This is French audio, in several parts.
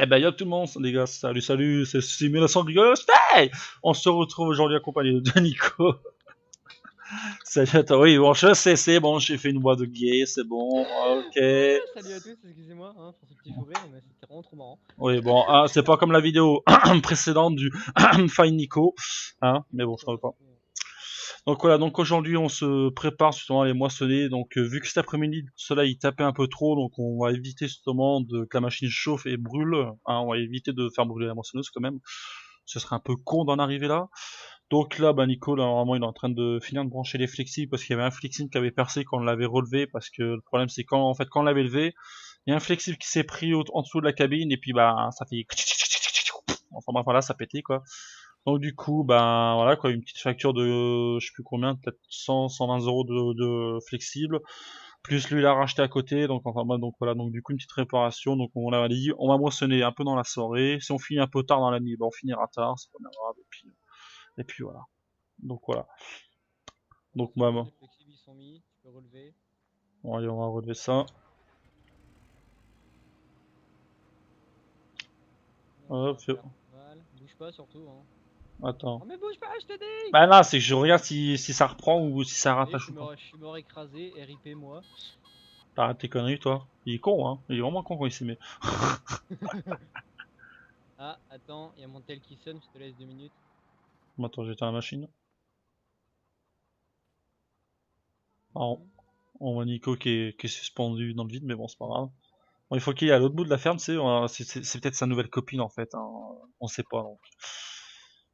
Eh ben, yo tout le monde, les gars, salut, salut, c'est Simulation Rigolost. Hey, on se retrouve aujourd'hui accompagné de Nico. Salut à toi. Oui, bon, je sais, c'est bon, j'ai fait une voix de gay, c'est bon, ok. Salut à tous, excusez-moi hein, pour ce petit fou rire, mais c'était vraiment trop marrant. Oui, bon, c'est pas comme la vidéo précédente du Fine Nico, hein, mais bon, je Ça, parle pas. c'est- Donc voilà, donc aujourd'hui on se prépare justement à les moissonner. Donc vu que cet après-midi le soleil tapait un peu trop, donc on va éviter justement que la machine chauffe et brûle. Hein, on va éviter de faire brûler la moissonneuse quand même. Ce serait un peu con d'en arriver là. Donc là, bah Nico, là, normalement, il est en train de finir de brancher les flexibles parce qu'il y avait un flexible qui avait percé quand on l'avait relevé. Parce que le problème, c'est quand on l'avait levé, il y a un flexible qui s'est pris en dessous de la cabine et puis bah ça fait enfin bref, voilà, ça pétait quoi. Donc du coup, ben voilà quoi, une petite facture de je sais plus combien, peut-être 100, 120 euros de flexible, plus lui il a racheté à côté, donc enfin bah, donc voilà, donc du coup une petite réparation, donc on a dit on va moissonner un peu dans la soirée, si on finit un peu tard dans la nuit, ben on finira tard, c'est pas bien grave, et puis voilà. Donc voilà. Bon, Donc c'est bah, bon, les flexibles ils sont mis, tu peux relever. bon, allez, on va relever ça. Donc ça Hop, va faire mal. Bouge pas surtout hein. attends. Oh mais bouge pas, je te dis. Bah là, c'est que je regarde si ça reprend ou si ça Et rattache ou pas. je suis mort écrasé, RIP moi. T'arrêtes tes conneries, toi. Il est con, hein. Il est vraiment con quand il s'y met. Ah, attends, il y a mon tel qui sonne, je te laisse 2 minutes. Attends, j'éteins la machine. Alors, Mhm. on voit Nico qui est suspendu dans le vide, mais bon, c'est pas grave. Bon, il faut qu'il aille à l'autre bout de la ferme, c'est peut-être sa nouvelle copine en fait, hein. On sait pas donc.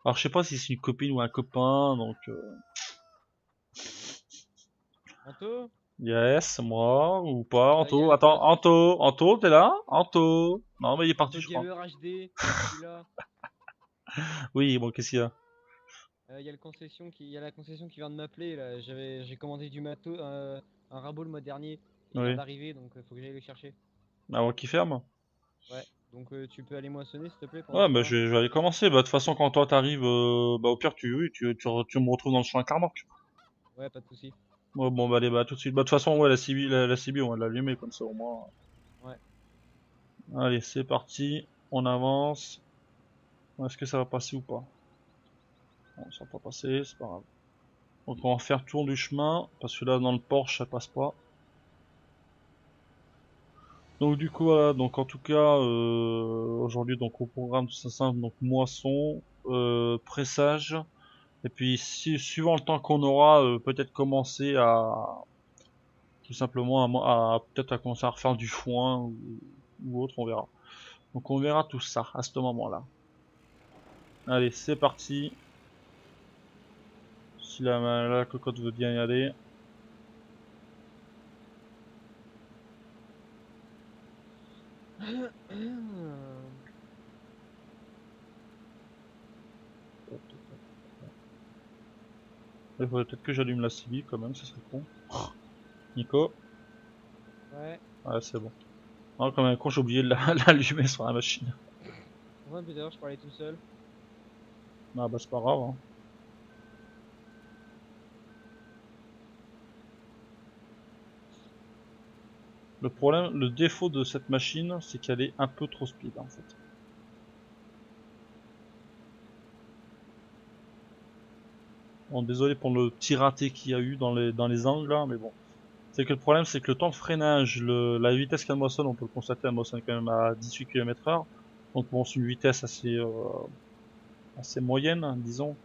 Alors je sais pas si c'est une copine ou un copain, donc Anto, yes, c'est moi ou pas, il y Anto. a Attends, quoi ce... Anto, t'es là? Anto. Non mais il est parti The je crois. Gamer HD, je suis là. Oui, bon qu'est-ce qu'il y a? Il y a il y a la concession qui vient de m'appeler là. J'ai commandé du matos, un rabot le mois dernier. Il vient Oui. d'arriver donc faut que j'aille le chercher. Ah ouais, qui ferme? Ouais, donc tu peux aller moissonner s'il te plaît pendant Ouais, ce bah temps-là. je vais aller commencer. Bah de toute façon quand toi t'arrives, bah au pire oui, tu me retrouves dans le champ avec la remorque. Ouais, pas de soucis. Ouais, bon bah allez bah tout de suite. Bah de toute façon ouais la CB on va l'allumer comme ça au moins. Ouais. Allez c'est parti, on avance. Est-ce que ça va passer ou pas? Bon, ça va pas passer, c'est pas grave. Donc on va faire tour du chemin, parce que là dans le Porsche ça passe pas. Donc du coup voilà, donc en tout cas aujourd'hui donc au programme tout ça simple, donc moisson, pressage, et puis si suivant le temps qu'on aura, peut-être commencer à tout simplement à peut-être à commencer à refaire du foin ou autre, on verra. Donc on verra tout ça à ce moment-là. Allez c'est parti. Si la cocotte veut bien y aller. Il faudrait peut-être que j'allume la CB quand même, ça serait con. Nico. Ouais. Ouais, c'est bon. Non, comme un con, j'ai oublié de l'allumer sur la machine. Ouais, Peter, je parlais tout seul. Ah bah c'est pas grave, hein. Le problème, le défaut de cette machine, c'est qu'elle est un peu trop speed en fait. Bon, désolé pour le petit raté qu'il y a eu dans les angles là, mais bon. C'est que le problème, c'est que le temps de freinage, la vitesse qu'elle moissonne, on peut le constater, elle moissonne quand même à 18 km/h. Donc bon, c'est une vitesse assez moyenne, hein, disons.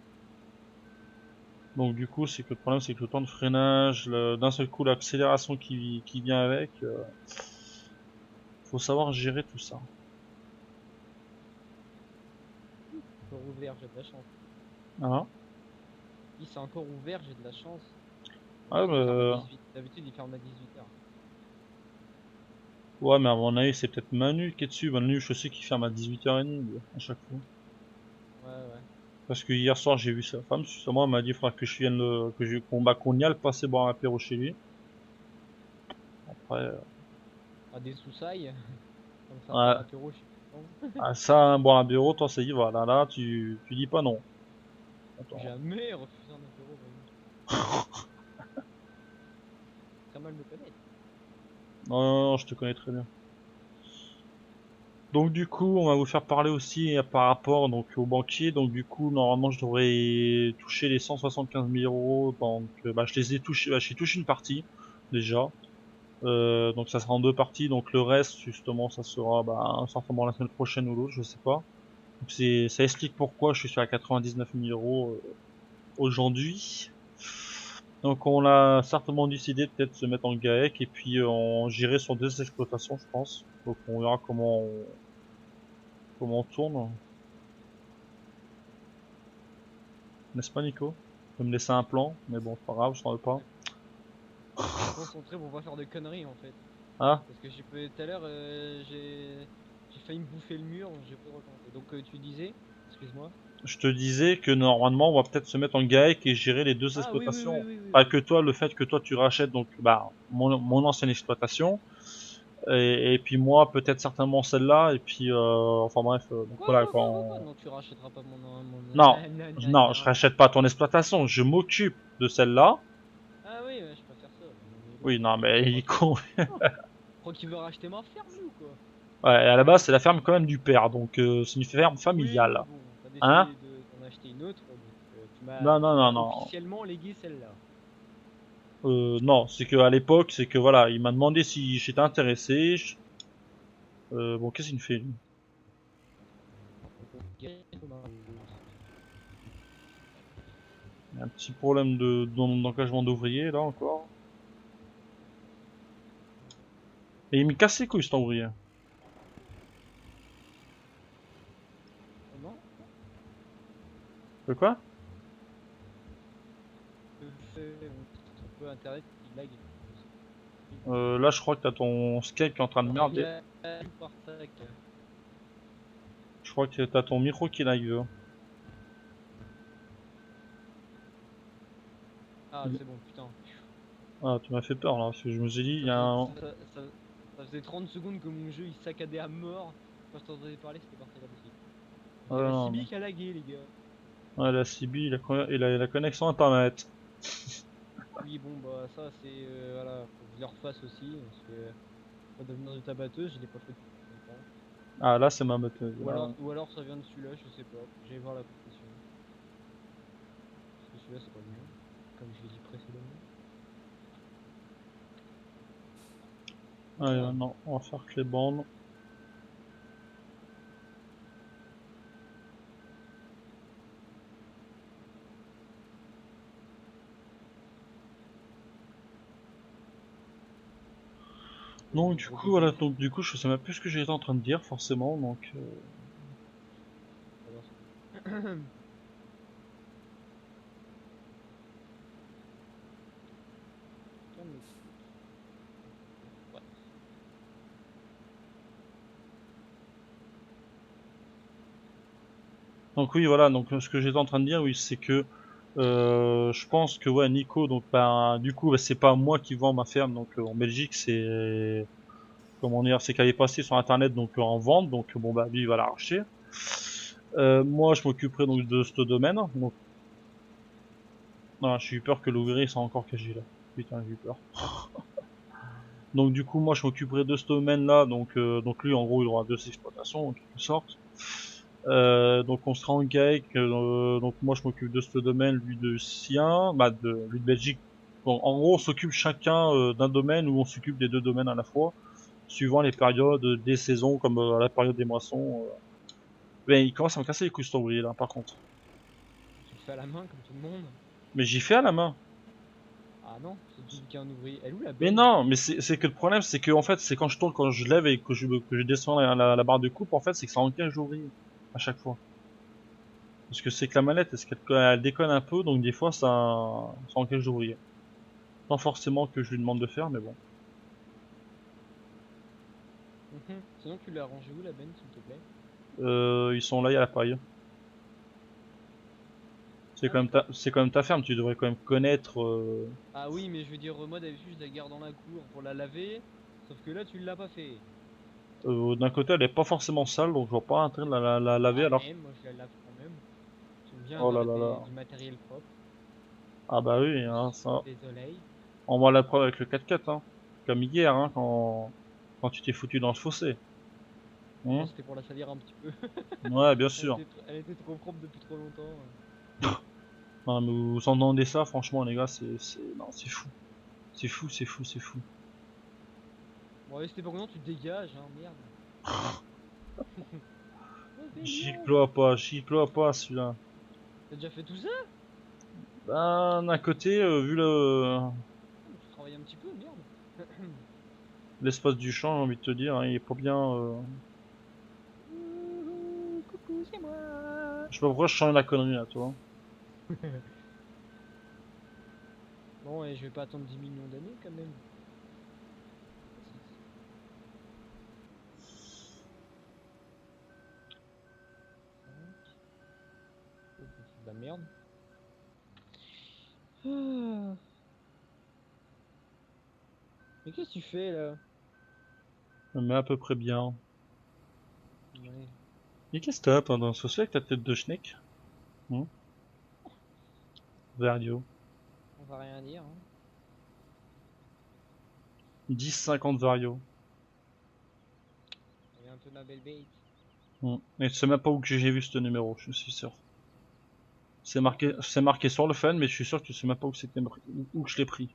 Donc du coup, c'est que le problème, c'est que le temps de freinage, d'un seul coup, l'accélération qui vient avec, faut savoir gérer tout ça. Encore ouvert, j'ai de la chance. Hein? Si c'est encore ouvert, j'ai de la chance. Ouais, D'habitude, il ferme à 18. D'habitude, il ferme à 18h. ouais, mais à mon avis, c'est peut-être Manu qui est dessus. Manu, je sais qu'il ferme à 18h30 lui, à chaque fois. Ouais, ouais. Parce que hier soir, j'ai vu sa femme, justement, elle m'a dit, il faudra que je vienne qu'on y aille passer boire un apéro chez lui. Après, Ah, des soussailles. Comme ça, boire ouais, l'apéro, je suis content. ça, boire un apéro, toi, ça y va. Là, tu dis pas non. Attends. Jamais refuser un apéro, voyons. Très mal me connaître. Non, non, non, je te connais très bien. Donc du coup, on va vous faire parler aussi par rapport donc au banquier. Donc du coup, normalement, je devrais toucher les 175 000 euros. Donc, bah, je les ai touchés. Bah, j'ai touché une partie déjà. Donc ça sera en deux parties. Donc le reste, justement, ça sera bah, certainement la semaine prochaine ou l'autre, je sais pas. Donc ça explique pourquoi je suis sur la 99 000 euros aujourd'hui. Donc on a certainement décidé de peut-être se mettre en GAEC et puis on gérer sur deux exploitations, je pense. Donc on verra comment on tourne. N'est-ce pas, Nico? Je vais me laisser un plan, mais bon, c'est pas grave, je t'en veux pas. Faut se concentrer pour pas faire de conneries en fait. Ah, Parce que tout à l'heure, j'ai failli me bouffer le mur, j'ai pas recommencé. Donc tu disais, excuse-moi. je te disais que normalement, on va peut-être se mettre en GAEC et gérer les deux Ah oui, oui, oui, exploitations. oui, oui, Pas oui. que toi, le fait que toi tu rachètes donc bah mon ancienne exploitation et puis moi peut-être certainement celle-là et puis enfin bref donc voilà Quoi? quand Non, tu rachèteras pas mon... non Non, non, non, non je non. rachète pas ton exploitation, je m'occupe de celle-là. Ah oui, ouais, je préfère ça. Mais bon, Oui non mais on il est va... con. Oh, crois qu'il veut racheter ma ferme, lui, ou quoi? Ouais, à la base c'est la ferme quand même du père donc c'est une ferme Oui, mais familiale. bon, t'as Hein? décidé d'en acheter une autre, donc Non non tu non m'as non. officiellement légué celle-là. Non, c'est que à l'époque, c'est que voilà, il m'a demandé si j'étais intéressé. Bon, qu'est-ce qu'il me fait lui? Il y a un petit problème d'engagement d'ouvrier là encore. Et il me casse les couilles cet ouvrier. Comment? De quoi? Un peu internet qui lag. Là, je crois que t'as ton Skype qui est en train de Il merder. a par sac. Je crois que t'as ton micro qui live. Ah, c'est bon, putain. Ah, tu m'as fait peur là, parce que je me suis dit, il Ça y a faisait, un... ça faisait 30 secondes que mon jeu il saccadait à mort. Quand je t'entendais parler, c'était parti là-dessus. Il y a la non, CB non. qui a lagué, les gars. Ouais, la CB, la connexion internet. Oui, bon, bah, ça, c'est. Voilà, faut que je le refasse aussi. Parce que. Pas devenir de tabatteuse, je l'ai pas fait depuis longtemps. Ah, là, c'est ma batteuse. Là. Ou alors ça vient de celui-là, je sais pas. J'allais voir la confession. Parce que celui-là, c'est pas le mien. Comme je l'ai dit précédemment. Allez, Ah, maintenant, on va faire clé bande. Donc, le du gros coup, bébé. voilà, donc, du coup, je sais même plus ce que j'étais en train de dire, forcément, donc... Alors, Putain, mais- Ouais. Donc oui, voilà, donc ce que j'étais en train de dire, oui, c'est que je pense que ouais, Nico, donc ben du coup, bah, c'est pas moi qui vends ma ferme, donc en Belgique, c'est comment dire, c'est qu'elle est passée sur internet, donc en vente, donc bon bah lui il va la racheter. Moi, je m'occuperai donc de ce domaine, donc non, j'ai eu peur que l'ouvrier soit encore caché là. Putain, j'ai eu peur. Donc du coup, moi, je m'occuperai de ce domaine-là, donc lui, en gros, il aura deux exploitations en quelque sorte. Donc on sera en GAEC, donc moi je m'occupe de ce domaine, lui de sien, bah de lui de Belgique. Donc en gros on s'occupe chacun d'un domaine ou on s'occupe des deux domaines à la fois, suivant les périodes des saisons comme la période des moissons. Mais il commence à me casser les couilles cet ouvrier là par contre. Tu le fais à la main comme tout le monde. Mais j'y fais à la main. Ah non, c'est dit qu'un ouvrier. Elle où la Mais benne? non, mais c'est que le problème c'est que en fait c'est quand je tourne, quand je lève et que je descends la barre de coupe en fait c'est que ça engage l'ouvrier à chaque fois. Parce que c'est que la manette, est-ce qu'elle elle déconne un peu, donc des fois ça engage l'ouvrier. Sans forcément que je lui demande de faire, mais bon. Sinon, tu l'as rangé où la benne, s'il te plaît? Ils sont là, il y a la paille. Ah, d'accord. C'est quand même ta ferme, tu devrais quand même connaître. Ah oui, mais je veux dire, moi d'habitude, je la garde dans la cour pour la laver. Sauf que là, tu l'as pas fait. D'un côté, elle est pas forcément sale, donc je vois pas intérêt de la laver Quand alors. même, moi je la lave quand même. J'aime bien Oh avoir là là là. du matériel propre. Ah bah oui, hein, ça. Désolé. On voit la preuve avec le 4x4, hein. Comme hier, hein, quand tu t'es foutu dans le fossé. Non, Hum. c'était pour la salir un petit peu. Ouais, bien sûr. Elle était trop propre depuis trop longtemps. Non, mais vous entendez ça, franchement, les gars, non, c'est fou. C'est fou, c'est fou, c'est fou. Bon, allez, c'était pas maintenant, tu te dégages, hein, merde. Oh, vélo. J'y ploie pas celui-là. T'as déjà fait tout ça? Ben, d'un côté, vu Ah, mais tu travailles un petit peu, merde. l'espace du champ, j'ai envie de te dire, hein, il est pas bien. Ouhou, coucou, c'est moi. Je sais pas pourquoi je change la connerie là, toi. Bon, et je vais pas attendre 10 millions d'années quand même. Oh, c'est de la merde. Ah. Mais qu'est-ce que tu fais là? Mais à peu près bien. Ouais. Et qu'est-ce que t'as pendant ce avec ta tête de schneck? Hum, Verdio. On va rien dire, hein. 10,50 Vario. Elle est un peu ma belle bête. Et tu sais même pas où que j'ai vu ce numéro, je suis sûr. Quoi? C'est marqué sur le fan, mais je suis sûr que tu sais même pas où c'était, où que je l'ai pris.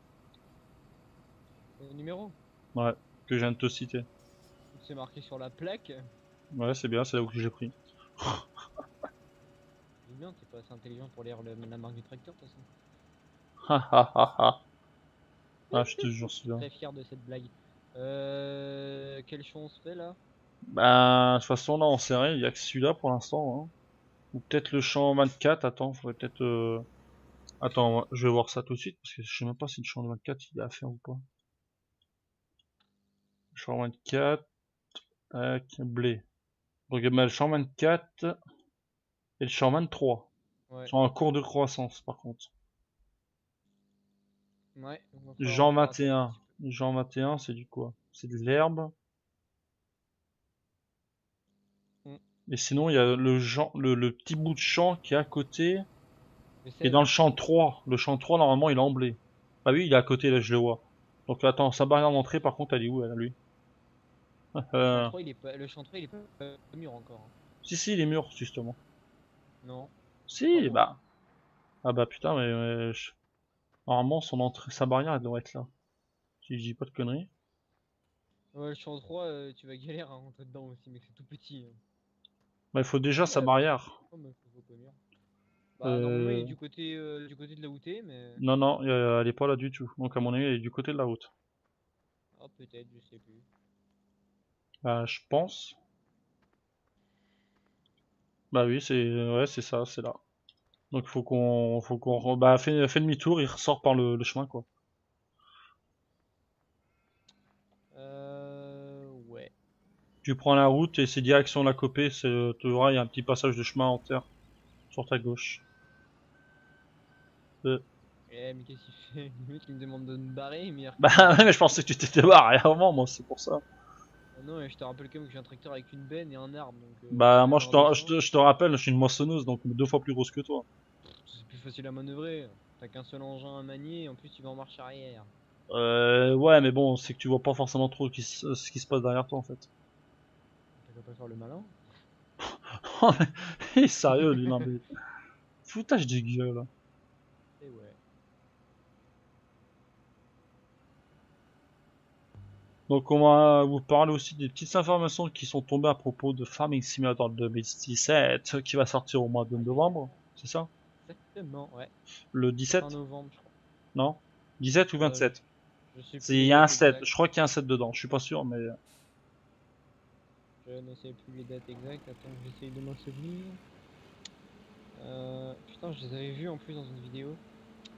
Le numéro? Ouais, que je viens de te citer. C'est marqué sur la plaque. Ouais, c'est bien, c'est là où que j'ai pris. C'est bien, t'es pas assez intelligent pour lire la marque du tracteur, de toute façon. Ha ha ha ha. Ah, je te jure, Je c'est suis bien. très fier de cette blague. Quel choix on se fait là? Bah, de toute façon, là, on sait rien, il y a que celui-là pour l'instant, hein. Ou peut-être le champ 24, attends, faudrait peut-être... Attends, je vais voir ça tout de suite, parce que je sais même pas si le champ 24, il est à faire ou pas. Champ 24, tac, blé. Donc, bah, le champ 24 et le champ 23. Ouais. Sont en cours de croissance, par contre. Ouais, il va falloir Jean encore attendre un 21. petit Jean 21, c'est du quoi? C'est de l'herbe. peu. Et sinon, il y a le petit bout de champ qui est à côté, Le qui est dans sève. le champ 3. Le champ 3, normalement, il est en blé. Ah oui, il est à côté, là, je le vois. Donc attends, sa barrière d'entrée, par contre, elle est où, elle, lui? Le champ euh, 3, il est pas mûr encore, hein. Si, il est mûr, justement. Non, pas Si, loin, bah. hein. Ah bah putain, normalement, son entrée, sa barrière, elle devrait être là. Si je dis pas de conneries. Ouais, le champ 3, tu vas galérer à rentrer dedans aussi, mec, c'est tout petit, hein. Bah, il faut déjà Oh, sa bah, barrière. oh, bah, faut pas mûr. Bah, normalement, il est Euh... du côté de là où t'es, mais. Non, elle est pas là du tout. Donc à mon avis, elle est du côté de la route. Ah, peut-être, je sais plus. Bah, je pense. Bah oui, ouais, c'est ça, c'est là. Donc bah, fait demi-tour, il ressort par le chemin, quoi. Ouais. Tu prends la route et c'est direction la copée, tu verras, il y a un petit passage de chemin en terre sur ta gauche. Euh, Eh, mais qu'est-ce qu'il fait? Le mec, il me demande de me barrer, mais il Bah recule ouais, de mais je fou. pensais que tu t'étais barré avant, moi, c'est pour ça. Ah non, et je te rappelle quand même que j'ai un tracteur avec une benne et un arbre, donc Bah rien moi, à voir de ça. je te rappelle, je suis une moissonneuse, donc 2 fois plus grosse que toi. C'est plus facile à manœuvrer. T'as qu'un seul engin à manier, et en plus, tu vas en marche arrière. Ouais, mais bon, c'est que tu vois pas forcément trop ce qui se passe derrière toi, en fait. T'as qu'à pas faire le malin. Oh, mais il est sérieux, lui, non, mais foutage de gueule. Et ouais. Donc on va vous parler aussi des petites informations qui sont tombées à propos de Farming Simulator 2017 qui va sortir au mois de Ouais, novembre, c'est ça? exactement, ouais. Le Fin 17? novembre, je crois. Non? 17 ou Euh, 27? je sais plus Il les y a un dates 7, exactes. je crois qu'il y a un 7 dedans, je suis pas sûr, mais Je ne sais plus les dates exactes. Attends, j'essaye de m'en souvenir. Putain, je les avais vus en plus dans une vidéo.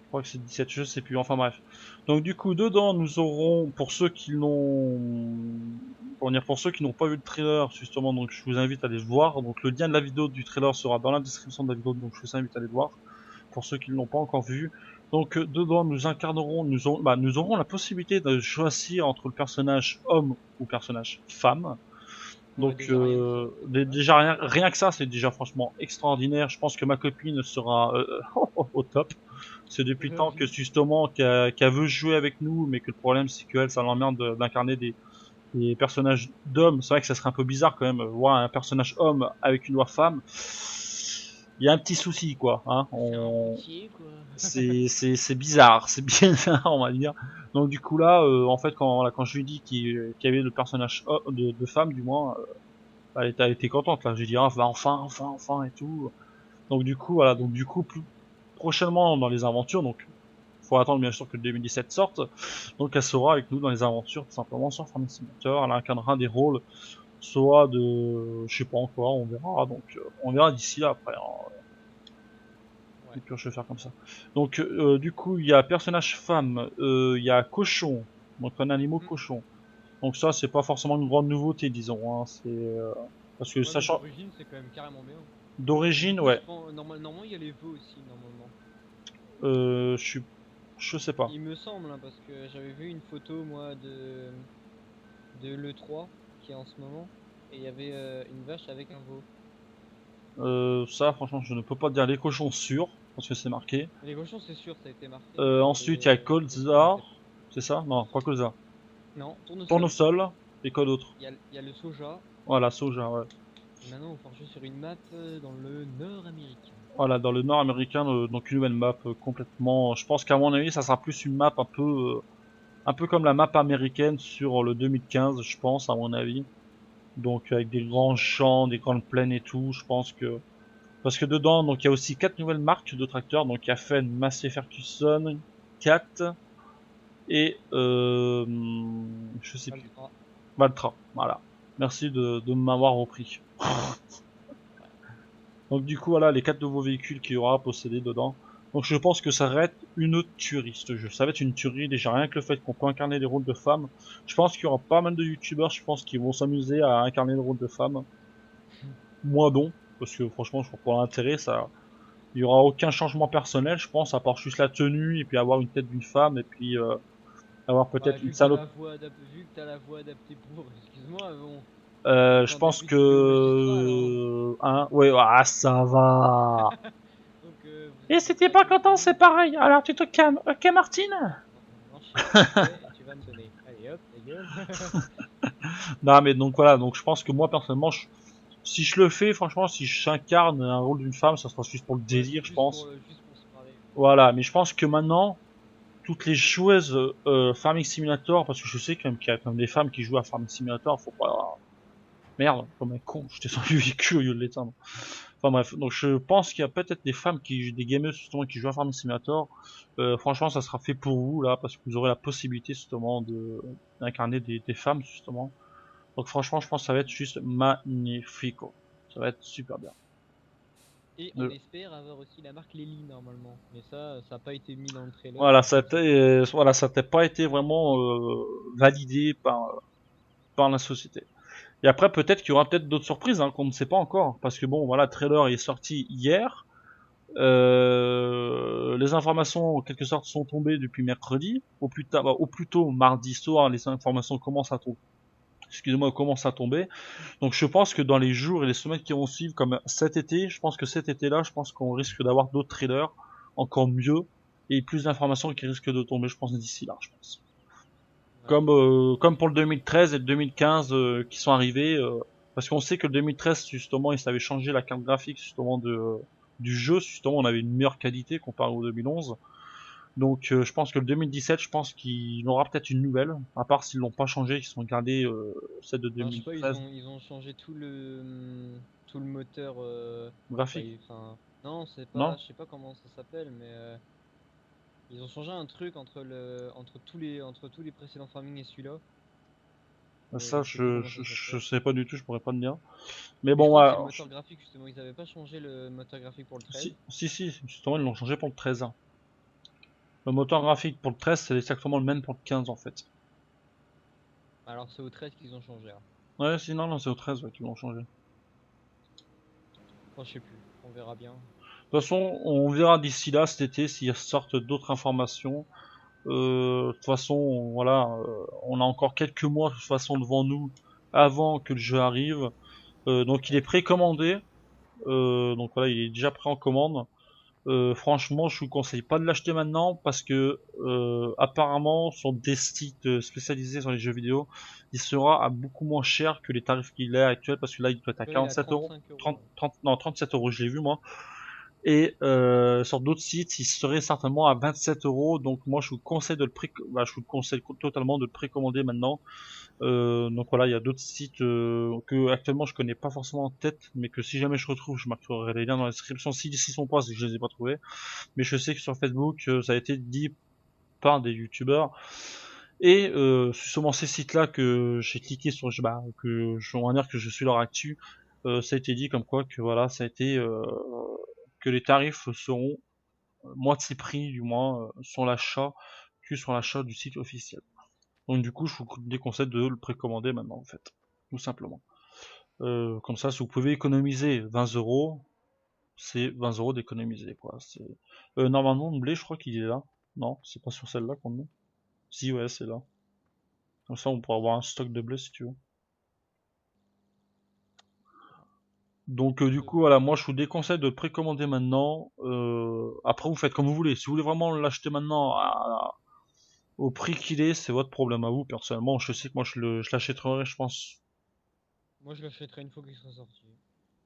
je crois que c'est 17, je sais plus, enfin bref. Donc du coup, dedans, nous aurons, pour ceux qui n'ont pas vu le trailer, justement, donc je vous invite à aller le voir. Donc le lien de la vidéo du trailer sera dans la description de la vidéo, donc je vous invite à aller le voir. Pour ceux qui ne l'ont pas encore vu. Donc dedans nous incarnerons, nous aurons la possibilité de choisir entre le personnage homme ou le personnage femme. Ouais, Donc déjà rien que ça, c'est pas mal. déjà rien que ça, c'est déjà franchement extraordinaire. Je pense que ma copine sera au top. C'est depuis le temps que justement qu'elle veut jouer avec nous, mais que le problème c'est qu'elle, ça l'emmerde d'incarner les personnages d'hommes, c'est vrai que ça serait un peu bizarre quand même, voir un personnage homme avec une voix femme. Il y a un petit souci, quoi. Hein. C'est un routier, quoi. C'est bizarre, c'est bizarre, on va dire. Donc du coup là, en fait, quand je lui dis qu'il y avait le personnage de femme, du moins, elle était contente là. J'ai dit ah, bah, enfin et tout. Donc du coup voilà, donc du coup prochainement dans les aventures, donc faut attendre bien sûr que le 2017 sorte. Donc elle sera avec nous dans les aventures tout simplement sur Farming Simulator. Elle incarnera des rôles soit de, je sais pas encore, on verra. Donc on verra d'ici là après. Hein. Ouais. Et puis je vais faire comme ça. Donc du coup il y a personnage femme, il y a cochon, donc un animal Mm. cochon. Donc ça c'est pas forcément une grande nouveauté disons. Hein. C'est parce que Ouais, mais sachant d'origine, c'est quand même carrément bien. Et du d'origine coup, je ouais, pense, normalement, il y a les vœux aussi, normalement. je sais pas. Il me semble, hein, parce que j'avais vu une photo, moi, de l'E3, qui est en ce moment, et il y avait une vache avec un veau. Ça franchement je ne peux pas dire les cochons sûrs parce que c'est marqué. Les cochons, c'est sûr, ça a été marqué, mais Ensuite il y a les vœux, je colza, sais pas. c'est ça? Non, pas colza. Non, tournesol. Tournesol et quoi d'autre? Il y a le soja, Voilà, soja, ouais. et maintenant, on part juste sur une map dans le nord américain. Voilà, dans le nord américain, donc une nouvelle map complètement. Je pense qu'à mon avis, ça sera plus une map un peu comme la map américaine sur le 2015, je pense, à mon avis. Donc avec des grands Possible, ouais. champs, des grandes plaines et tout, je pense que. Parce que dedans, donc il y a aussi 4 nouvelles marques de tracteurs, donc il y a Fenn, Massey Ferguson, Cat et je sais plus. Altra. Valtra, voilà. Merci de m'avoir repris. Ouais. Donc du coup voilà les 4 nouveaux véhicules qu'il y aura à posséder dedans. Donc je pense que ça va être une tuerie ce jeu. Ça va être une tuerie, déjà rien que le fait qu'on peut incarner les rôles de femmes. Je pense qu'il y aura pas mal de youtubeurs, je pense, qui vont s'amuser à incarner le rôle de femmes. Moi non, parce que franchement je vois pas l'intérêt, ça. Il y aura aucun changement personnel, je pense, à part juste la tenue et puis avoir une tête d'une femme et puis avoir Ouais, peut-être une salope. vu que t'as la voix adaptée pour, excuse-moi, bon, Je t'entends des pense petits bouts magistrales, hein. que... Hein, ouais, ah ça va. Donc, vous Et si inquiétez t'es pas pas que content, nous, c'est pareil. Alors tu te calmes, ok Martine? non, je sais pas qui t'es et tu vas me sonner. Allez hop, ta gueule. Non mais donc voilà, donc je pense que moi personnellement, si je le fais, franchement, si j'incarne un rôle d'une femme, ça sera juste pour le Ouais, délire, c'est je pense. juste pour se marrer, quoi. Voilà, mais je pense que maintenant, toutes les joueuses Farming Simulator, parce que je sais quand même qu'il y a quand même des femmes qui jouent à Farming Simulator, faut pas... Merde, comme un con, j'étais sur le véhicule au lieu de l'éteindre. Enfin bref, donc je pense qu'il y a peut-être des femmes des gameuses justement qui jouent à Farming Simulator. Franchement, ça sera fait pour vous là, parce que vous aurez la possibilité justement d'incarner des femmes justement. Donc franchement, je pense que ça va être juste magnifico. Ça va être super bien. Et on Euh, espère avoir aussi la marque Lely normalement. Mais ça a pas été mis dans le trailer, Voilà, donc on sait pas. voilà, ça n'a pas été vraiment validé par la société. Et après, peut-être qu'il y aura peut-être d'autres surprises hein, qu'on ne sait pas encore, parce que bon, voilà, le trailer est sorti hier. Les informations en quelque sorte sont tombées depuis mercredi, au plus tôt mardi soir, les informations commencent à tomber. Excusez-moi, commencent à tomber. Donc je pense que dans les jours et les semaines qui vont suivre, comme cet été, je pense que cet été-là, je pense qu'on risque d'avoir d'autres trailers encore mieux et plus d'informations qui risquent de tomber, je pense d'ici là, je pense. Ouais. Comme pour le 2013 et le 2015 qui sont arrivés, parce qu'on sait que le 2013 justement, ils avaient changé la carte graphique justement du jeu, justement, on avait une meilleure qualité comparé au 2011. Donc je pense que le 2017, je pense qu'il aura peut-être une nouvelle, à part s'ils l'ont pas changé, qu'ils sont gardés celle de Non, je sais pas, 2013 ils ont changé tout le moteur. Bah, graphique, enfin, non, c'est pas, non? je sais pas comment ça s'appelle, mais ils ont changé un truc entre tous les précédents farming et celui-là. Mais Ça, je sais plus comment ça je s'appelle. sais pas du tout, je pourrais pas te dire. Mais Mais je bon, crois que c'est le voilà. moteur graphique justement. Ils avaient pas changé le moteur graphique pour le 13. Si, justement, ils l'ont changé pour le 13. Le moteur graphique pour le 13, c'est exactement le même pour le 15 en fait. Alors c'est au 13 qu'ils ont changé, hein. Ouais, si, non, c'est au 13 ouais, qu'ils l'ont changé. De Enfin, je sais plus. On verra bien. toute façon, on verra d'ici là cet été s'il sortent d'autres informations. De toute façon, voilà, on a encore quelques mois de toute façon devant nous avant que le jeu arrive. Donc il est Ouais. précommandé. Donc voilà, il est déjà prêt en commande. franchement, je vous conseille pas de l'acheter maintenant parce que apparemment sur des sites spécialisés sur les jeux vidéo, il sera à beaucoup moins cher que les tarifs qu'il est actuel parce que là il doit être à Là, il est à 47 euros, 35 €. 30, 30, non 37 euros, je l'ai vu moi. Et sur d'autres sites, il serait certainement à 27 euros. Donc moi, je vous conseille de je vous conseille totalement de le précommander maintenant. Donc voilà, il y a d'autres sites que actuellement je connais pas forcément en tête, mais que si jamais je retrouve, je marquerai les liens dans la description. Si d'ici sont pas, c'est que je les ai pas trouvés. Mais je sais que sur Facebook, ça a été dit par des youtubeurs. Et justement ces sites-là que j'ai cliqué sur, que je vais dire que je suis leur actu, ça a été dit comme quoi que voilà, ça a été que les tarifs seront moitié prix du moins sur l'achat que sur l'achat du site officiel. Donc du coup, je vous déconseille de le précommander maintenant en fait, tout simplement. Comme ça, si vous pouvez économiser 20 euros, c'est 20 euros d'économiser quoi. Normalement, le blé, je crois qu'il est là. Non, c'est pas sur celle-là qu'on met. Si ouais, c'est là. Comme ça, on pourra avoir un stock de blé si tu veux. Donc du coup, voilà, moi je vous déconseille de le précommander maintenant. Après, vous faites comme vous voulez. Si vous voulez vraiment l'acheter maintenant au prix qu'il est, c'est votre problème à vous. Personnellement, je sais que moi je l'achèterai, je pense. Moi, je l'achèterai une fois qu'il sera sorti.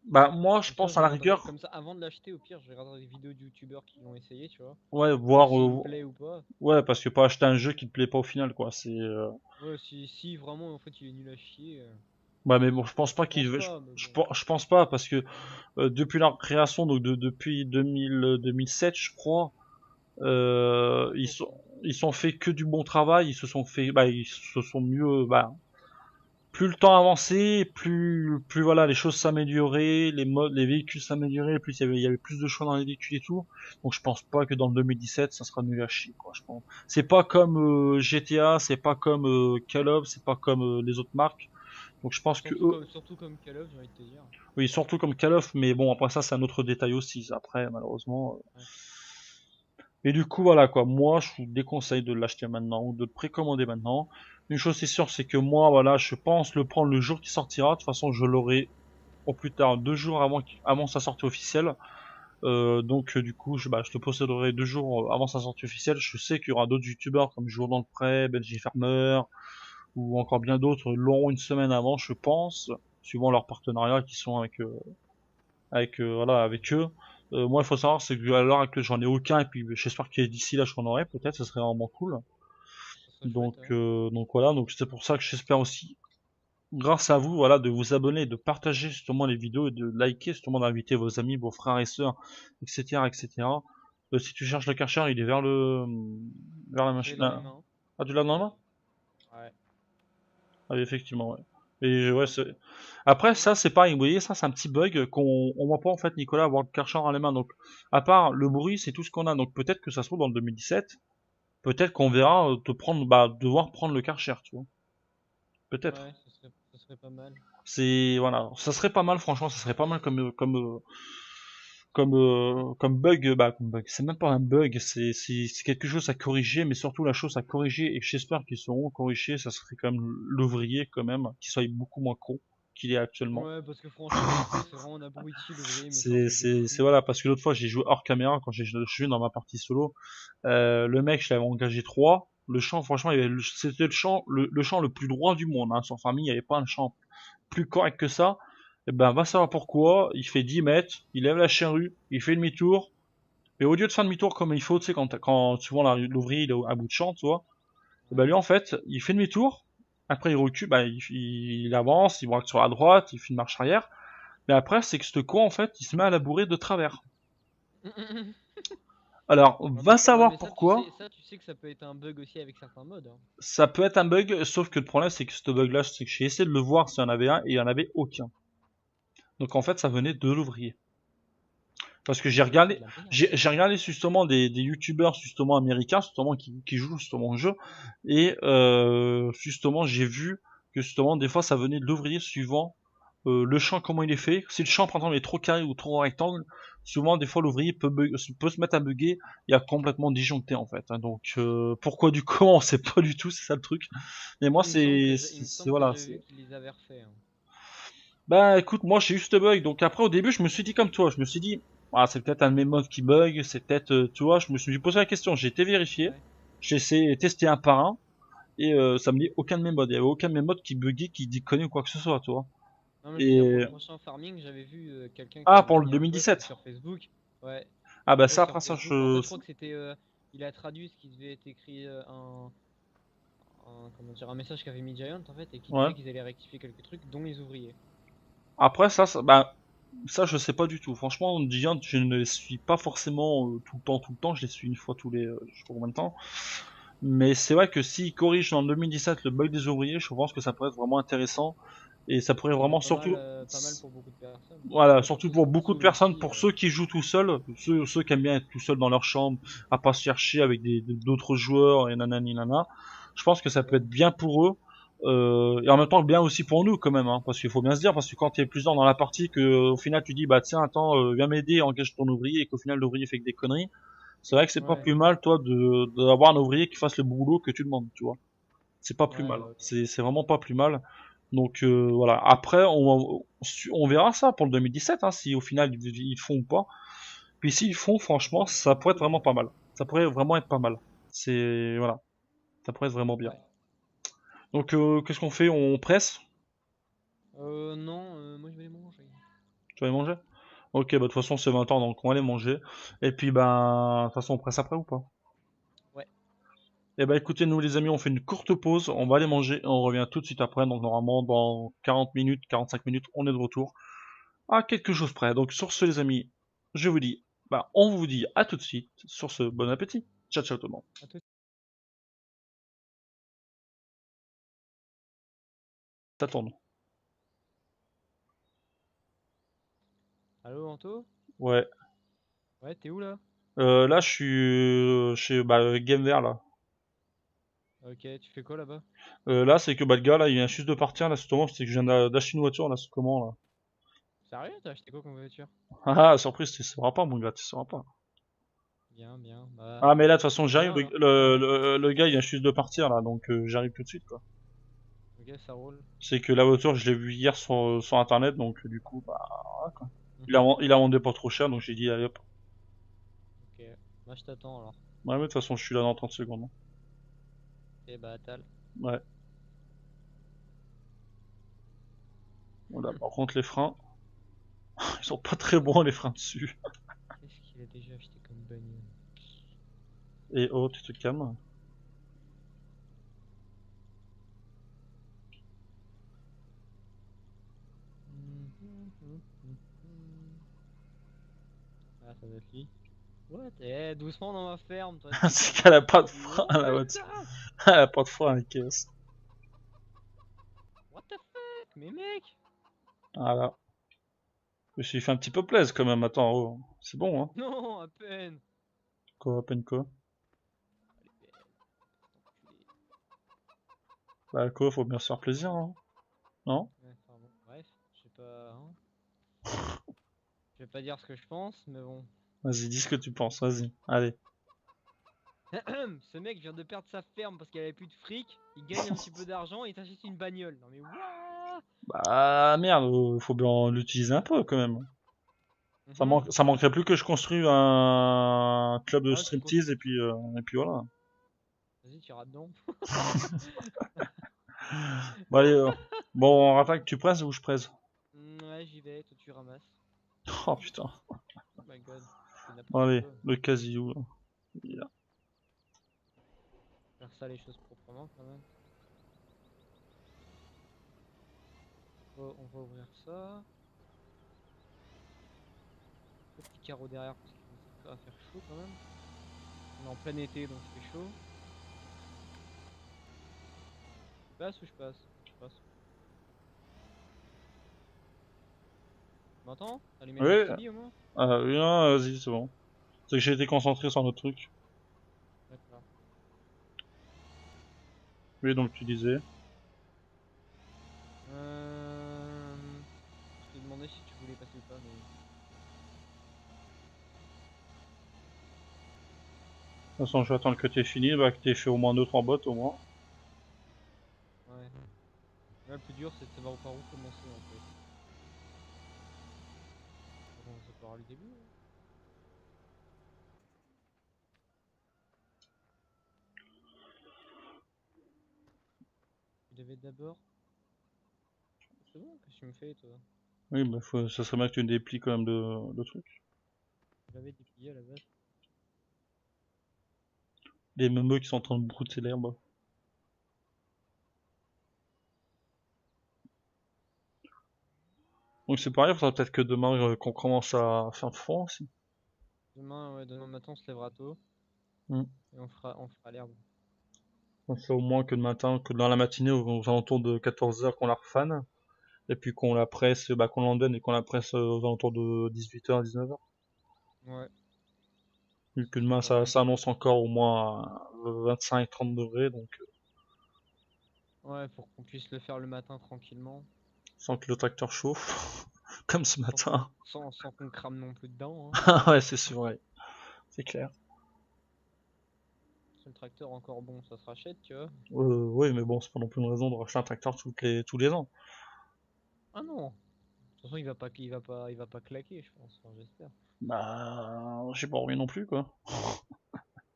Bah moi, je Comme ça, pense à la rigueur, comme ça, avant de l'acheter, au pire, je regarderai des vidéos de youtubeurs qui l'ont essayé, tu vois. ouais, Voir voir, s'il me plaît ou pas. ouais, parce que pas acheter un jeu qui te plaît pas au final, quoi. Ouais, si vraiment, en fait, il est nul à chier. Bah mais bon, je pense pas Je pense qu'il, pas, mais bon. je pense pas parce que depuis leur création, donc depuis 2000, 2007, je crois, Ça ils fait, sont, ça. ils sont fait que du bon travail. Ils se sont fait, ils se sont mieux, plus le temps avançait, plus voilà, les choses s'amélioraient, les modes, les véhicules s'amélioraient, plus il y avait plus de choix dans les véhicules et tout. Donc je pense pas que dans le 2017 ça sera nul à chier, quoi. Je pense. C'est pas comme GTA, c'est pas comme Call of, c'est pas comme les autres marques. Donc je pense que eux, Surtout comme Call of, j'ai envie de te dire. oui, surtout comme Call of, mais bon après ça c'est un autre détail aussi. Après malheureusement. Ouais. Et du coup voilà quoi. Moi je vous déconseille de l'acheter maintenant ou de le précommander maintenant. Une chose c'est sûre, c'est que moi voilà, je pense le prendre le jour qui sortira. De toute façon je l'aurai au plus tard 2 jours avant sa sortie officielle. Donc du coup, je le posséderai 2 jours avant sa sortie officielle. Je sais qu'il y aura d'autres youtubeurs comme Jour dans le Prêt, Benji Farmer ou encore bien d'autres l'auront une semaine avant, je pense, suivant leurs partenariats qui sont avec eux. Moi, il faut savoir, c'est que à l'heure actuelle, j'en ai aucun, et puis j'espère que d'ici là, je en aurai peut-être, ce serait vraiment cool. Ça serait chouette, ouais. Donc voilà, donc c'est pour ça que j'espère aussi grâce à vous, voilà, de vous abonner, de partager justement les vidéos et de liker, justement d'inviter vos amis, vos frères et sœurs, etc., etc. Si tu cherches le Karcher, il est vers la Je l'ai machine. dans mes mains. Ah, tu l'as dans la main? Ouais. Ah, oui, effectivement, ouais. Et ouais, après ça, c'est pareil. Vous voyez, ça, c'est un petit bug qu'on voit pas en fait Nicolas avoir le Karcher à la main. Donc, à part le bruit, c'est tout ce qu'on a. Donc, peut-être que ça se trouve dans le 2017, peut-être qu'on verra devoir prendre le Karcher, tu vois. Peut-être. Ouais, ça serait pas mal. Voilà, ça serait pas mal, franchement, ça serait pas mal comme bug. Comme bug. C'est même pas un bug, c'est quelque chose à corriger, mais surtout la chose à corriger, et j'espère qu'ils seront corrigés, ça serait quand même l'ouvrier quand même, qui soit beaucoup moins con qu'il est actuellement. Ouais, parce que franchement, des fois, c'est vraiment un abruti l'ouvrier, mais c'est un truc de fou. Voilà, parce que l'autre fois j'ai joué hors caméra quand j'ai joué dans ma partie solo. Le mec, je l'avais engagé 3. Le champ, franchement, c'était le champ le plus droit du monde. Hein. Sans famille, il n'y avait pas un champ plus correct que ça. Et ben, va savoir pourquoi. Il fait 10 mètres, il lève la charrue, il fait demi-tour. Et au lieu de faire demi-tour comme il faut, tu sais, quand souvent l'ouvrier il est à bout de champ, tu vois. Et ben Ouais. lui, en fait, il fait demi-tour. Après, il recule, il avance, il braque sur la droite, il fait une marche arrière. Mais après, c'est que ce con, en fait, il se met à labourer de travers. Alors, va Ouais, savoir mais pourquoi. ça, tu sais que ça peut être un bug aussi avec certains modes, hein. Ça peut être un bug, sauf que le problème, c'est que ce bug-là, c'est que j'ai essayé de le voir s'il y en avait un, et il y en avait aucun. Donc en fait, ça venait de l'ouvrier. Parce que Ouais, c'est de la merde. j'ai regardé justement des youtubeurs justement américains justement qui jouent justement au jeu, et justement j'ai vu que justement des fois ça venait de l'ouvrier suivant le champ comment il est fait. Si le champ par exemple est trop carré ou trop rectangle, souvent des fois l'ouvrier peut se mettre à bugger et à complètement disjoncter en fait. Hein. Donc pourquoi du comment on sait pas du tout, c'est ça le truc. Mais moi Il me c'est semble que voilà, j'avais vu qu'il les avait refait, hein. bah écoute, moi j'ai eu ce bug, donc après au début je me suis dit comme toi, je me suis dit Ah, c'est peut-être un de mes modes qui bug, c'est peut-être, tu vois, je me suis posé la question, j'ai été vérifié, Ouais. j'ai essayé testé un par un, et ça me dit aucun de mes modes, il y avait aucun de mes modes qui buguait, qui déconnait ou quoi que ce soit, tu vois. Non, mais je veux dire, pour Et le prochain farming, j'avais vu quelqu'un qui ah, avait pour le mis un post 2017. sur Facebook. Ouais, Ah un bah ça post sur après ça Facebook. En fait, je je crois que c'était. Il a traduit ce qui devait être écrit, comment dire, un message qu'avait mis Giant en fait, et qui ouais. disait qu'ils allaient rectifier quelques trucs, dont les ouvriers. Après bah ça je sais pas du tout. Franchement, Giant, je ne les suis pas forcément tout le temps, je les suis une fois tous les je sais pas combien de temps. Mais c'est vrai que s'ils corrigent en 2017 le bug des ouvriers, je pense que ça pourrait être vraiment intéressant et ça pourrait Ça peut vraiment être surtout pas mal pour beaucoup de personnes. voilà, Bah, pour surtout ceux pour qui beaucoup de zone personnes, aussi. pour ceux qui jouent tout seuls, ceux qui aiment bien être tout seuls dans leur chambre, à pas se chercher avec d'autres joueurs et nanani nana, je pense que ça peut Ouais, être bien pour eux, et en même temps bien aussi pour nous quand même, hein, parce qu'il faut bien se dire, parce que quand t'es plusieurs dans la partie, que au final tu dis bah tiens attends, viens m'aider, engage ton ouvrier, et qu'au final l'ouvrier fait que des conneries, c'est vrai que c'est pas ouais, plus mal toi d'avoir un ouvrier qui fasse le boulot que tu demandes, tu vois. C'est pas plus ouais, mal, bah, c'est vraiment pas plus mal. Donc voilà. Après, on verra ça pour le 2017, hein, si au final ils font ou pas. Puis s'ils font, franchement, ça pourrait être vraiment pas mal. Ça pourrait vraiment être pas mal. C'est voilà, ça pourrait être vraiment bien. ouais. Donc qu'est-ce qu'on fait? On presse? Non, moi je vais les manger. Tu vas aller manger? Ok, bah de toute façon c'est 20 ans, donc on va aller manger. Et puis ben, de toute façon on presse après ou pas? Ouais, Eh ben écoutez, nous les amis, on fait une courte pause, on va aller manger et on revient tout de suite après. Donc normalement dans 40 minutes, 45 minutes, on est de retour. À quelque chose près. Donc sur ce les amis, je vous dis, bah on vous dit à tout de suite. Sur ce, bon appétit. Ciao ciao tout le monde. à tout. Ça tourne. Allô, Anto? Ouais. Ouais, t'es où là? Là je suis chez bah, Gamer là. Ok, tu fais quoi là-bas? Là c'est que bah le gars là il vient juste de partir là, c'est comment? C'est que je viens d'acheter une voiture là, c'est comment là? Sérieux? T'as acheté quoi comme voiture? Ah surprise, tu sauras pas mon gars, tu sauras pas. Bien, bien. Bah, Ah mais là de toute façon bien j'arrive, alors. le gars il vient juste de partir là, donc j'arrive tout de suite quoi. Ok, ça roule. C'est que la voiture je l'ai vue hier sur internet, donc du coup bah voilà, quoi. Mhm. Il a vendu pas trop cher, donc j'ai dit allez hop. Ok, moi je t'attends alors. Ouais mais de toute façon je suis là dans 30 secondes. Et bah, tal. Ouais. Voilà, par contre les freins, ils sont pas très bons les freins dessus. Qu'est-ce qu'il a déjà acheté comme bagnole? Et oh, tu te calmes. Ah, ça doit être lui. What? Eh, doucement dans ma ferme, toi, tu C'est conduis qu'elle a comme pas ça. de frein la voiture. Putain! Elle a pas de frein la caisse. What the fuck? Mais mec! Voilà. Je me suis fait un petit peu plaisir quand même, attends, oh. C'est bon hein. Non, à peine! Quoi, à peine quoi? Elle est belle, cet enculé. Bah quoi, faut bien se faire plaisir hein. Non? Ouais, pardon. Bref, je sais pas, hein. Je vais pas dire ce que je pense, mais bon. Vas-y, dis ce que tu penses, vas-y. Allez. Ce mec vient de perdre sa ferme parce qu'il avait plus de fric. Il gagne un petit peu d'argent et il s'achète une bagnole. Non mais what? Bah merde, faut bien l'utiliser un peu quand même. Mhm. Ça manquerait plus que je construise un club de Ah, tu striptease et puis voilà. Vas-y, tu iras dedans. Bon allez, bon on rappelle que tu presses ou je presse? Ouais, j'y vais, toi tu ramasses. Oh putain. Oh my god, c'est Bon, n'importe allez, quoi. le casillou là. Il est là. Faire ça les choses proprement quand même. On va ouvrir ça. Le petit carreau derrière parce que ça va faire chaud quand même. On est en plein été donc il fait chaud. Je passe ou je passe? Je passe. Tu m'entends? T'as allumé le Oui, RCB au moins? oui, non, vas-y, c'est bon. C'est que j'ai été concentré sur notre truc. D'accord. Oui, donc tu disais. Je t'ai demandé si tu voulais passer ou pas, mais. De toute façon, je vais attendre que t'aies fini, bah, que t'aies fait au moins 2-3 bottes au moins. Ouais. Là, le plus dur, c'est de savoir par où commencer en fait. On va commencer par le début. Hein. j'avais d'abord. C'est bon, qu'est-ce que tu me fais toi? Oui, bah ça serait bien que tu déplies quand même le truc. J'avais déplié à la base. Les meumeux qui sont en train de brouter l'herbe. Donc c'est pareil, il faudra peut-être que demain qu'on commence à faire le fond aussi. Demain, ouais, demain matin on se lèvera tôt Mm. et on fera l'herbe. Comme ça au moins que le matin, que dans la matinée aux alentours de 14h qu'on la refane. Et puis qu'on la presse, bah, qu'on l'endonne et qu'on la presse aux alentours de 18h, 19h. Ouais, Vu que ça demain va. ça annonce encore au moins 25-30 degrés, donc Ouais, pour qu'on puisse le faire le matin tranquillement, sans que le tracteur chauffe, comme ce sans qu'on matin. sans qu'on crame non plus dedans. Hein. Ouais, c'est sûr, ouais. C'est clair. Si le tracteur encore bon, ça se rachète, tu vois. Oui, mais bon, c'est pas non plus une raison de racheter un tracteur tous les ans. Ah non! De toute façon, il va pas claquer, je pense. Enfin, j'espère. Bah, j'ai pas envie non plus, quoi.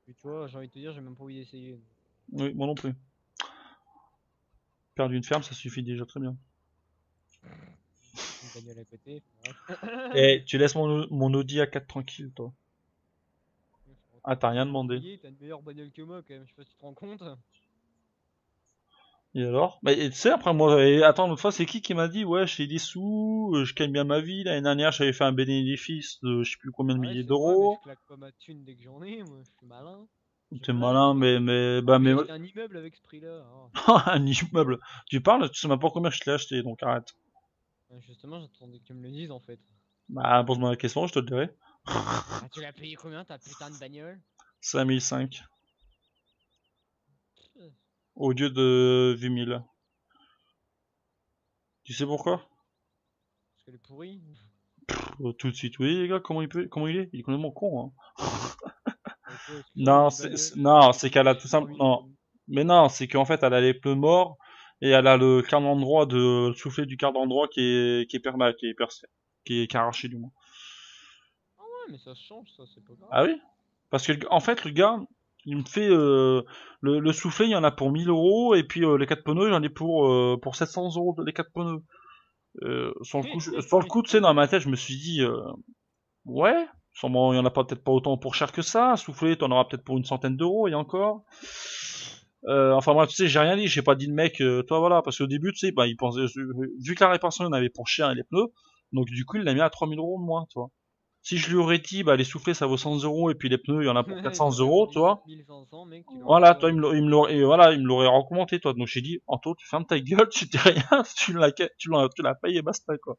Puis tu vois, j'ai envie de te dire, j'ai même pas envie d'essayer. Oui, moi non plus. Perdre une ferme, ça suffit déjà très bien. Une bagnole à côté, bref. Et tu laisses mon Audi A4 tranquille, toi. Ah, t'as rien Tu veux demandé. payer, t'as une meilleure bagnole que moi quand même, je sais pas si tu te rends compte. Et alors? Bah, et tu sais, après moi, attends, l'autre fois, c'est qui m'a dit, ouais, j'ai des sous, je gagne bien ma vie. L'année dernière, j'avais fait un bénéfice de je sais plus combien de Ouais, milliers c'est vrai, mais je d'euros. claque pas ma thune dès que j'en ai, moi, je suis malin. J'ai T'es pas acheté malin, des... bah, J'ai mais, acheté un immeuble avec ce prix-là. Oh. un immeuble. Tu parles, tu sais même pas combien je te l'ai acheté, donc arrête. Ouais, justement, j'attendais que tu me le dises en fait. Bah, pose-moi la question, je te le dirai. Ah, tu l'as payé combien ta putain de bagnole? 5005. Euh, Au lieu de 8000. Tu sais pourquoi? Parce qu'elle est pourrie. Tout de suite, oui, les gars, comment il est? Il est complètement con, hein. Toi, excuse-moi, Non, les bagnoles, non, les c'est qu'elle bagnoles a qui tout sont simplement, ruinées non. comme... Mais non, c'est qu'en fait, elle a les pneus morts et elle a le quart d'endroit de le soufflet du quart d'endroit qui est perma, qui est percé, qui est arraché du moins. Ah ouais, mais ça se change, ça, c'est pas grave. Ah oui? Parce que, en fait, le gars, il me fait, le soufflet, il y en a pour 1000 euros et puis les quatre pneus, il y en a pour 700 euros les quatre pneus. Sur le coup, tu sais, dans ma tête, je me suis dit, ouais, sûrement, il y en a pas peut-être pas autant pour cher que ça. Souffler, t'en auras peut-être pour une centaine d'euros et encore. Enfin moi, tu sais, j'ai rien dit, j'ai pas dit le mec, toi voilà, parce qu'au début, tu sais, bah il pensait, vu que la réparation il en avait pour cher et les pneus, donc du coup il l'a mis à 3000 euros de moins, tu vois. Si je lui aurais dit, bah les soufflets ça vaut 100 euros et puis les pneus il y en a pour Il 400 t'aurait euros, vendu tu vois. 7500, mec, tu l'aurais Voilà, encore toi acheté. il me l'aurait recommandé, toi. Donc j'ai dit, Anto, tu fermes ta gueule, tu dis rien, tu l'as payé et basta, quoi.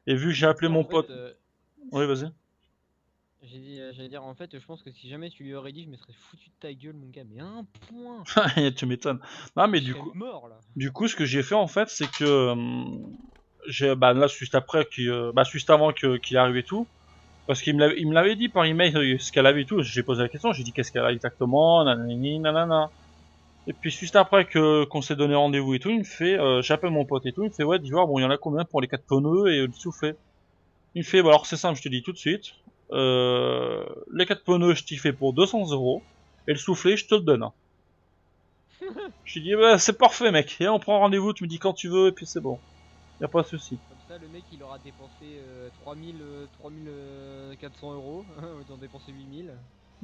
Et vu que j'ai Tu appelé sais, en mon fait, pote, oui vas-y. j'ai dit, j'allais dire, en fait, je pense que si jamais tu lui aurais dit, je me serais foutu de ta gueule, mon gars, mais un point! Tu m'étonnes. Non mais Je serais mort, là. du coup, ce que j'ai fait en fait, c'est que j'ai, bah là, juste après, juste avant qu'il arrive et tout, parce il me l'avait dit par email ce qu'elle avait et tout. J'ai posé la question, j'ai dit qu'est-ce qu'elle a exactement, nanani, nanana. Et puis juste après qu'on s'est donné rendez-vous et tout, il me fait, j'appelle mon pote et tout, il me fait ouais, dis-moi, bon, il y en a combien pour les quatre pneus et le soufflet. Il me fait, bah alors c'est simple, je te dis tout de suite, les quatre pneus, je t'y fais pour 200 euros et le soufflet, je te le donne. Je lui dis bah c'est parfait mec, et on prend rendez-vous, tu me dis quand tu veux et puis c'est bon, y a pas de souci. Comme ça, le mec, il aura dépensé 3400 euros, ils ont dépensé 8000.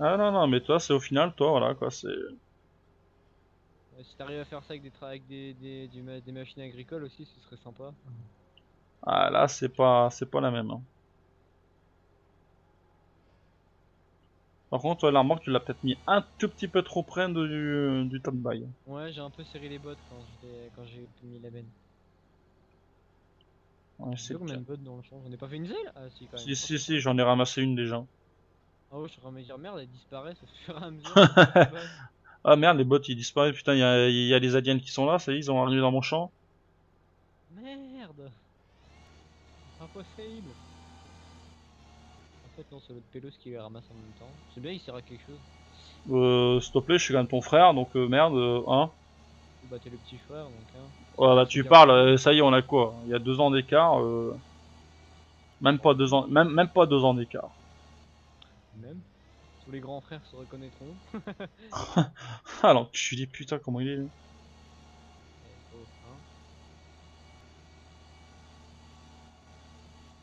Ah non non, mais toi c'est au final, toi voilà quoi, c'est. Si t'arrives à faire ça avec avec des machines agricoles aussi, ce serait sympa. Ah là c'est pas la même. Hein. Par contre, toi, la remorque, tu l'as peut-être mis un tout petit peu trop près du top by. Ouais, j'ai un peu serré les bottes quand j'ai mis la benne. Ouais, Je sais c'est pas le combien cas. de bottes dans le champ, j'en ai pas fait une seule? Ah si, quand même, Si, je crois si, que si, j'en ai ramassé une déjà. Ah ouais, je suis en train de me dire merde, elles disparaissent au fur et à mesure que je passe les bottes. Ah merde, les bots ils disparaissent, putain, y a les aliens qui sont là, ça y est, ils ont arrivé dans mon champ. Merde! Impossible! En fait non, c'est l'autre pélos qui les ramasse en même temps. C'est bien, il sert à quelque chose. S'il te plaît, je suis quand même ton frère, donc merde, hein. Vous battez le petit frère, donc hein. Oh, là, Il se tu garde parles, bien. ça y est, on a quoi? Il y a 2 ans d'écart, même pas Ouais, 2 ans, même pas 2 ans d'écart. même. Tous les grands frères se reconnaîtront. Alors, je suis dit, putain, comment il est, lui.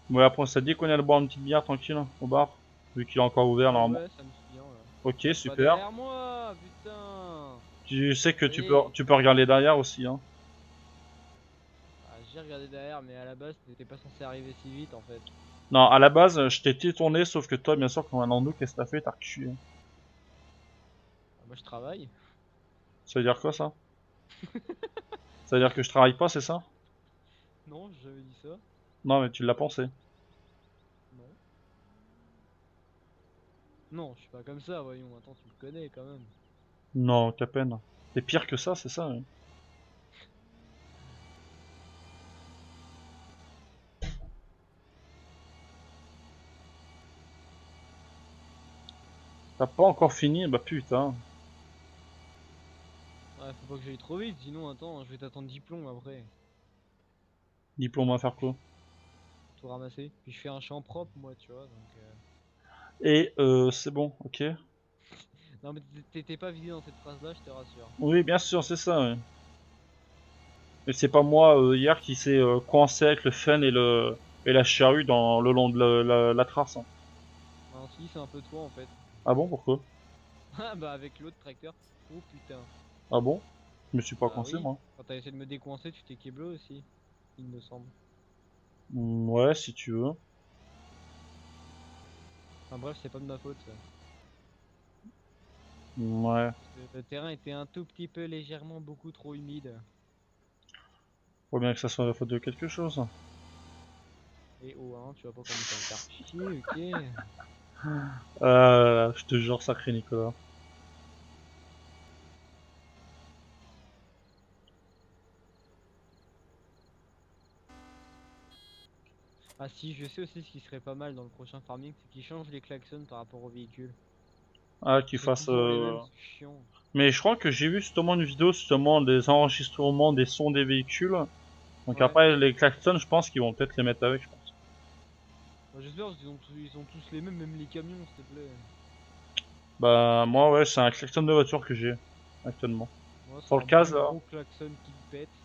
Ouais, après, ça te dit qu'on allait boire une petite bière tranquille, hein, au bar, vu qu'il est encore ouvert normalement. Ouais, ça me souvient là. Ok, Pas super. derrière moi, putain. Tu sais que Ça y est. tu peux regarder derrière aussi, hein. Ah, j'ai regardé derrière, mais à la base, t'étais pas censé arriver si vite en fait. Non, à la base, je t'ai détourné, sauf que toi, bien sûr, comme un andou, qu'est-ce que t'as fait? T'as reculé. Ah, moi, je travaille. Ça veut dire quoi, ça? Ça veut dire que je travaille pas, c'est ça? Non, j'ai jamais dit ça. Non, mais tu l'as pensé. Non. Non, je suis pas comme ça, voyons. Attends, tu me connais quand même. Non, qu'à peine. C'est pire que ça, c'est ça, hein. T'as pas encore fini? Bah putain. Ouais, faut pas que j'aille trop vite, sinon, attends, je vais t'attendre diplôme après. Diplôme à faire quoi? Tout ramasser. Puis je fais un champ propre, moi, tu vois, donc. Et c'est bon, ok. Non, mais t'étais pas visé dans cette phrase-là, je te rassure. Oui, bien sûr, c'est ça, ouais. Mais c'est pas moi hier qui s'est coincé avec le fen et la charrue dans le long de la trace, hein. Non, si, c'est un peu toi en fait. Ah bon, pourquoi? Ah, bah, avec l'autre tracteur. Oh putain. Ah bon? Je me suis pas Bah, coincé, oui. moi. Quand t'as essayé de me décoincer, tu t'es keblo aussi. Il me semble. Ouais, si tu veux. Enfin, bref, c'est pas de ma faute ça. Ouais. Le terrain était un tout petit peu légèrement beaucoup trop humide. Faut bien que ça soit la faute de quelque chose. Et oh, hein, tu vas pas commencer à me faire chier, ok? Je te jure, sacré Nicolas. Ah si, je sais aussi ce qui serait pas mal dans le prochain farming, c'est qu'ils changent les klaxons par rapport aux véhicules. Ah, qu'il C'est fasse. toujours les mêmes, c'est chiant. Mais je crois que j'ai vu justement une vidéo justement des enregistrements des sons des véhicules. Donc Ouais. après, les klaxons, je pense qu'ils vont peut-être les mettre avec, je pense. Bah, j'espère parce qu'ils ils ont tous les mêmes, même les camions, s'il te plaît. Bah, moi, ouais, c'est un klaxon de voiture que j'ai actuellement. Moi, c'est Sur le un case, plus là, gros klaxon qui pète.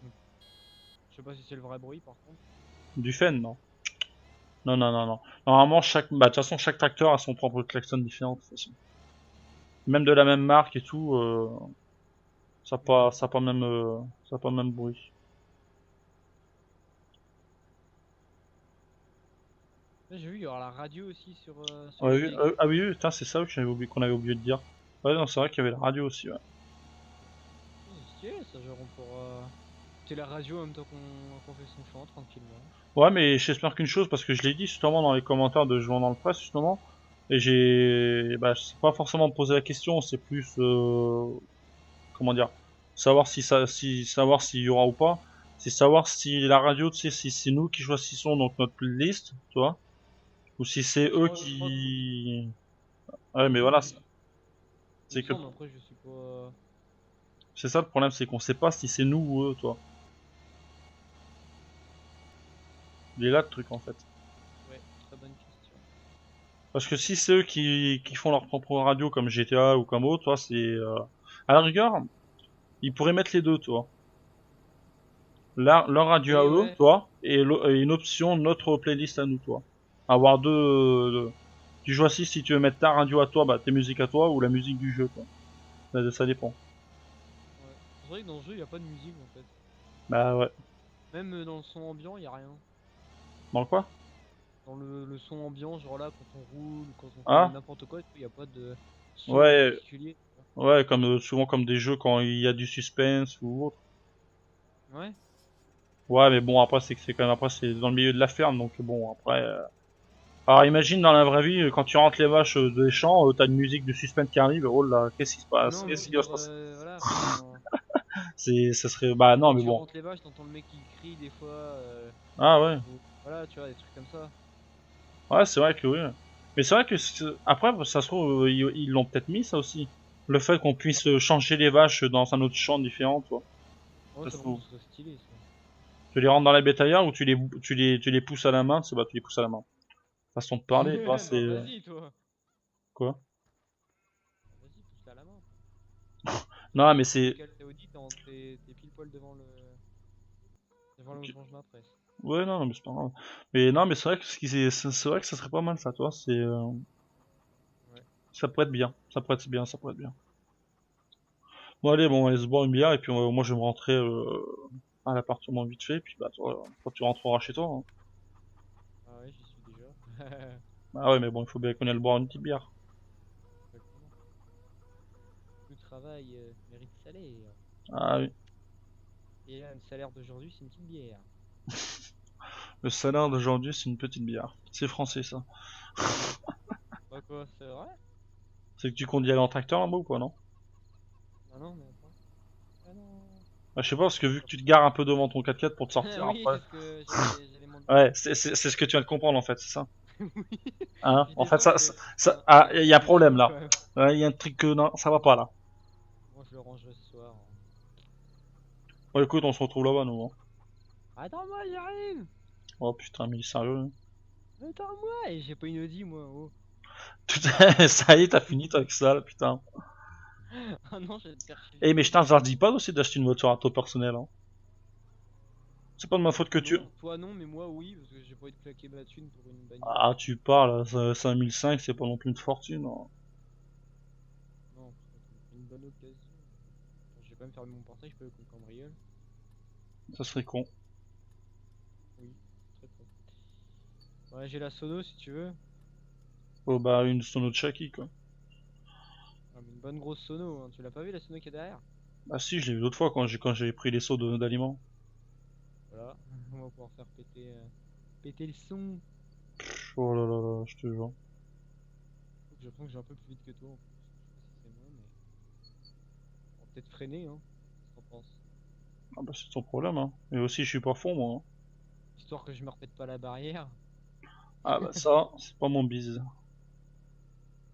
Donc, je sais pas si c'est le vrai bruit par contre. du Fen, non. Non, non, non, non. Normalement, bah, de toute façon, chaque tracteur a son propre klaxon différent, de toute façon. Même de la même marque et tout, Ok. ça a pas même bruit. Là, j'ai vu, il y aura la radio aussi sur Ouais, les oui, véhicules. ah oui, oui, putain, c'est ça que qu'on avait oublié de dire. Ouais, non, c'est vrai qu'il y avait la radio aussi, ouais. Oh, c'est stylé ça, genre on pourra écouter la radio en même temps qu'on fait son chant tranquillement. Ouais, mais j'espère qu'une chose, parce que je l'ai dit justement dans les commentaires de Jouant dans le Presse, justement, et bah, c'est pas forcément poser la question, c'est plus, comment dire, savoir s'il y aura ou pas, c'est savoir si la radio, tu sais, si c'est nous qui choisissons donc notre playlist, tu vois, ou si c'est eux Je crois que oui. qui, ouais, mais Oui, voilà, il me c'est que, semble, après je suis pas. c'est ça le problème, c'est qu'on sait pas si c'est nous ou eux, toi. Il est là le truc, en fait. Ouais, très bonne question. Parce que si c'est eux qui font leur propre radio comme GTA ou comme autre, toi, c'est, à la rigueur, ils pourraient mettre les deux, toi. Leur radio à Oui, eux, ouais. toi, et une option, notre playlist à nous, toi. Avoir tu choisis si tu veux mettre ta radio à toi, bah tes musiques à toi, ou la musique du jeu, quoi. Ça dépend. Ouais. C'est vrai que dans ce jeu, il n'y a pas de musique en fait. Bah ouais. Même dans le son ambiant, il n'y a rien. Dans quoi? Dans le son ambiant, genre là, quand on roule, quand on fait Ah? n'importe quoi, il n'y a pas de son en Ouais, particulier. ouais, comme souvent comme des jeux quand il y a du suspense ou autre. Ouais. Ouais, mais bon, après, c'est quand même, après, c'est dans le milieu de la ferme, donc bon, après, alors imagine dans la vraie vie, quand tu rentres les vaches des champs, t'as une musique de suspense qui arrive, oh là, qu'est-ce qui se passe? Non, mais je Qu'est-ce veux qui va dire, se passer? voilà, enfin, Ça serait, bah non, quand mais tu bon. rentres les vaches, t'entends le mec qui crie des fois, Ah ouais. ou voilà, tu vois, des trucs comme ça. Ouais, c'est vrai que oui. Mais c'est vrai que après, ça se trouve, ils l'ont peut-être mis ça aussi. Le fait qu'on puisse changer les vaches dans un autre champ différent, toi. Ouais, Ça se ça par trouve. contre, ce serait stylé ça. Tu les rentres dans la bétaillère ou tu les pousses à la main, c'est bah tu les pousses à la main. Façon de parler, tu vois, c'est Bah vas-y, toi. quoi? Vas-y, pousse-la à la main. Non, mais Tu c'est décales tes audits, t'es pile poil devant le ok. changement presse. Ouais, non, mais c'est pas grave. Mais non, mais c'est vrai que c'est vrai que ça serait pas mal ça, toi. Ouais. Ça pourrait être bien. Ça pourrait être bien, ça pourrait être bien. Bon, allez, bon, on va aller se boire une bière et puis moi je vais me rentrer à l'appartement vite fait. Puis bah, toi, quand tu rentreras chez toi. Hein. Ah ouais, j'y suis déjà. Ah ouais, mais bon, il faut bien qu'on aille boire une petite bière. Exactement. Tout travail mérite salaire. Ah oui. Et là, le salaire d'aujourd'hui, c'est une petite bière. Le salaire d'aujourd'hui, c'est une petite bière. C'est français ça. Pas quoi, c'est vrai? C'est que tu comptes y aller en tracteur là-bas ou quoi, non? Ah non, mais attends. Ah non. Bah, je sais pas, parce que vu que tu te gares un peu devant ton 4x4 pour te sortir Oui, après. c'est ce que j'allais m'en Ouais, douter. c'est ce que tu viens de comprendre en fait, c'est ça. Oui. Hein? Je En fait, descends, je fais. ah, Il y a un il y a truc un qui problème cloche là. quand même. Il y a un truc que non, ça va pas là. Moi, je le rangerai ce soir. Bon, écoute, on se retrouve là-bas, nous. Hein. Attends-moi, j'arrive! Oh putain, mais il est sérieux. Hein. Attends-moi! Et j'ai pas une Audi, moi. Oh. Ça y est, t'as fini toi avec ça, là, putain. Ah non, je vais te faire Eh, mais chier. je t'interdis pas aussi d'acheter une voiture à toi personnel. Hein. C'est pas de ma faute que tu. Toi non, mais moi oui, parce que j'ai pas envie de claquer ma thune pour une bagnole. Ah, tu parles, 5005, c'est pas non plus une fortune. Hein. Non, c'est une bonne occasion. Attends, je vais quand même faire mon portrait, je peux le cambriole. Ça serait con. Oui, très con. Ouais, j'ai la sono si tu veux. Oh, bah, une sono de Chucky, quoi. Ah, mais une bonne grosse sono, hein. Tu l'as pas vu la sono qui est derrière? Ah, si, je l'ai vu l'autre fois quand j'ai pris les seaux d'aliments. Voilà, on va pouvoir faire péter le son. Oh là là là, je te jure. Faut que j'apprends que j'ai un peu plus vite que toi en plus. Je sais pas si c'est moi, mais on va peut-être freiner, hein. Qu'est-ce que t'en penses? Ah, bah, c'est ton problème, hein. Et aussi, je suis pas fond, moi. Hein. Histoire que je me repète pas la barrière. Ah, bah, ça, c'est pas mon bise.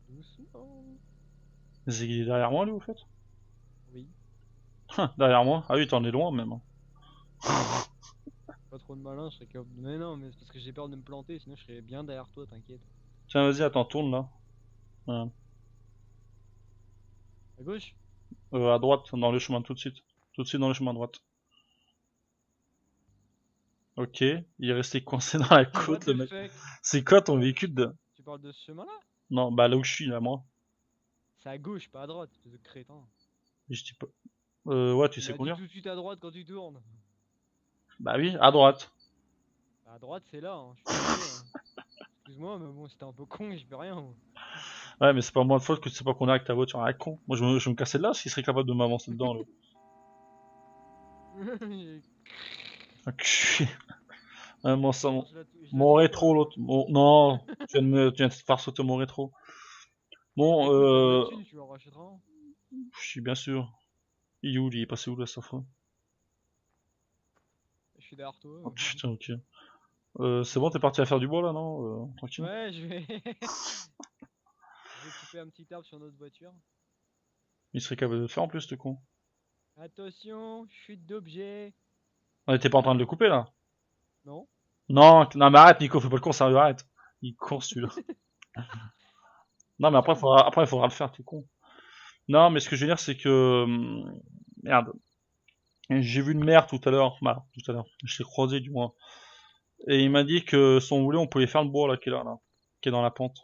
Doucement. C'est qu'il est derrière moi, lui, au fait? Oui, Derrière moi? Ah oui, t'en es loin, même. Hein. pas trop de malin, je serais capable. Mais non, mais c'est parce que j'ai peur de me planter, sinon je serais bien derrière toi, t'inquiète. Tiens, vas-y, attends, tourne, là. À gauche? À droite, dans le chemin, tout de suite. Tout de suite dans le chemin à droite. Ok, il est resté coincé dans la What côte, le the mec. fuck? C'est quoi ton véhicule de... Tu parles de ce chemin-là? Non, bah là où je suis, là, moi. C'est à gauche, pas à droite, espèce de crétin. Je dis pas... ouais, tu Tu sais m'as dit conduire. tout de suite à droite quand tu tournes. Bah oui, à droite. Bah, à droite, c'est là, hein, je suis désolé. Hein. Excuse-moi, mais bon, c'était un peu con et je peux rien. Moi. Ouais, mais c'est pas moi de faute que tu sais pas conduire avec ta voiture. Ah, con. Moi, je me cassais de là s'il serait capable de m'avancer dedans, là. Enculé. Ouais, moi, ça, Attends, je la mon touche pas rétro, là. l'autre. Non, tu viens de faire sauter mon rétro. Bon, Écoute, t'as de la thune, tu en rachèteras un. je suis bien sûr. Il est où, lui? Il est passé où, là, ça fois? Je suis derrière toi. Oh putain, ok. C'est bon, t'es parti à faire du bois, là, non? Tranquille. Ouais, je vais. Je vais couper un petit arbre sur notre voiture. Il serait capable de le faire en plus, ce con. Attention, chute d'objet. On était pas en train de le couper, là. Non? Non, non, mais arrête, Nico, fais pas le con, sérieux, arrête. Il court, celui-là. Non, mais après, il faudra le faire, t'es con. Non, mais ce que je veux dire, c'est que... Merde. J'ai vu une mère tout à l'heure. Bah, tout à l'heure. Je l'ai croisé, du moins. Et il m'a dit que si on voulait, on pouvait faire le bois, là, qui est là. Qui est dans la pente.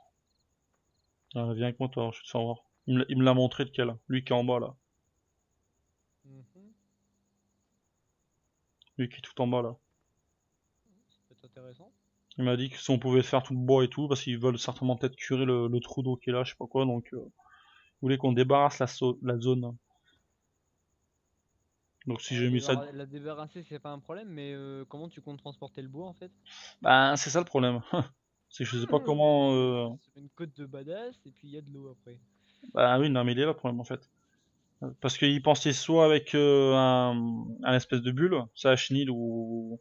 Viens avec moi, toi, je vais te faire voir. Il me l'a montré, lequel. Lui qui est en bas, là. Mhm. Lui qui est tout en bas, là. Ça peut être intéressant. Il m'a dit que si on pouvait faire tout le bois et tout, parce qu'ils veulent certainement peut-être curer le trou d'eau qui est là, je sais pas quoi, donc... ils voulaient qu'on débarrasse la zone. Donc si j'ai mis ça... La débarrasser, c'est pas un problème, mais comment tu comptes transporter le bois en fait? Bah, c'est ça le problème. C'est que je sais pas comment... C'est une côte de badass et puis il y a de l'eau après. Bah oui, non mais il est là le problème en fait. Parce qu'ils pensaient soit avec un espèce de bulle, ça à chenille ou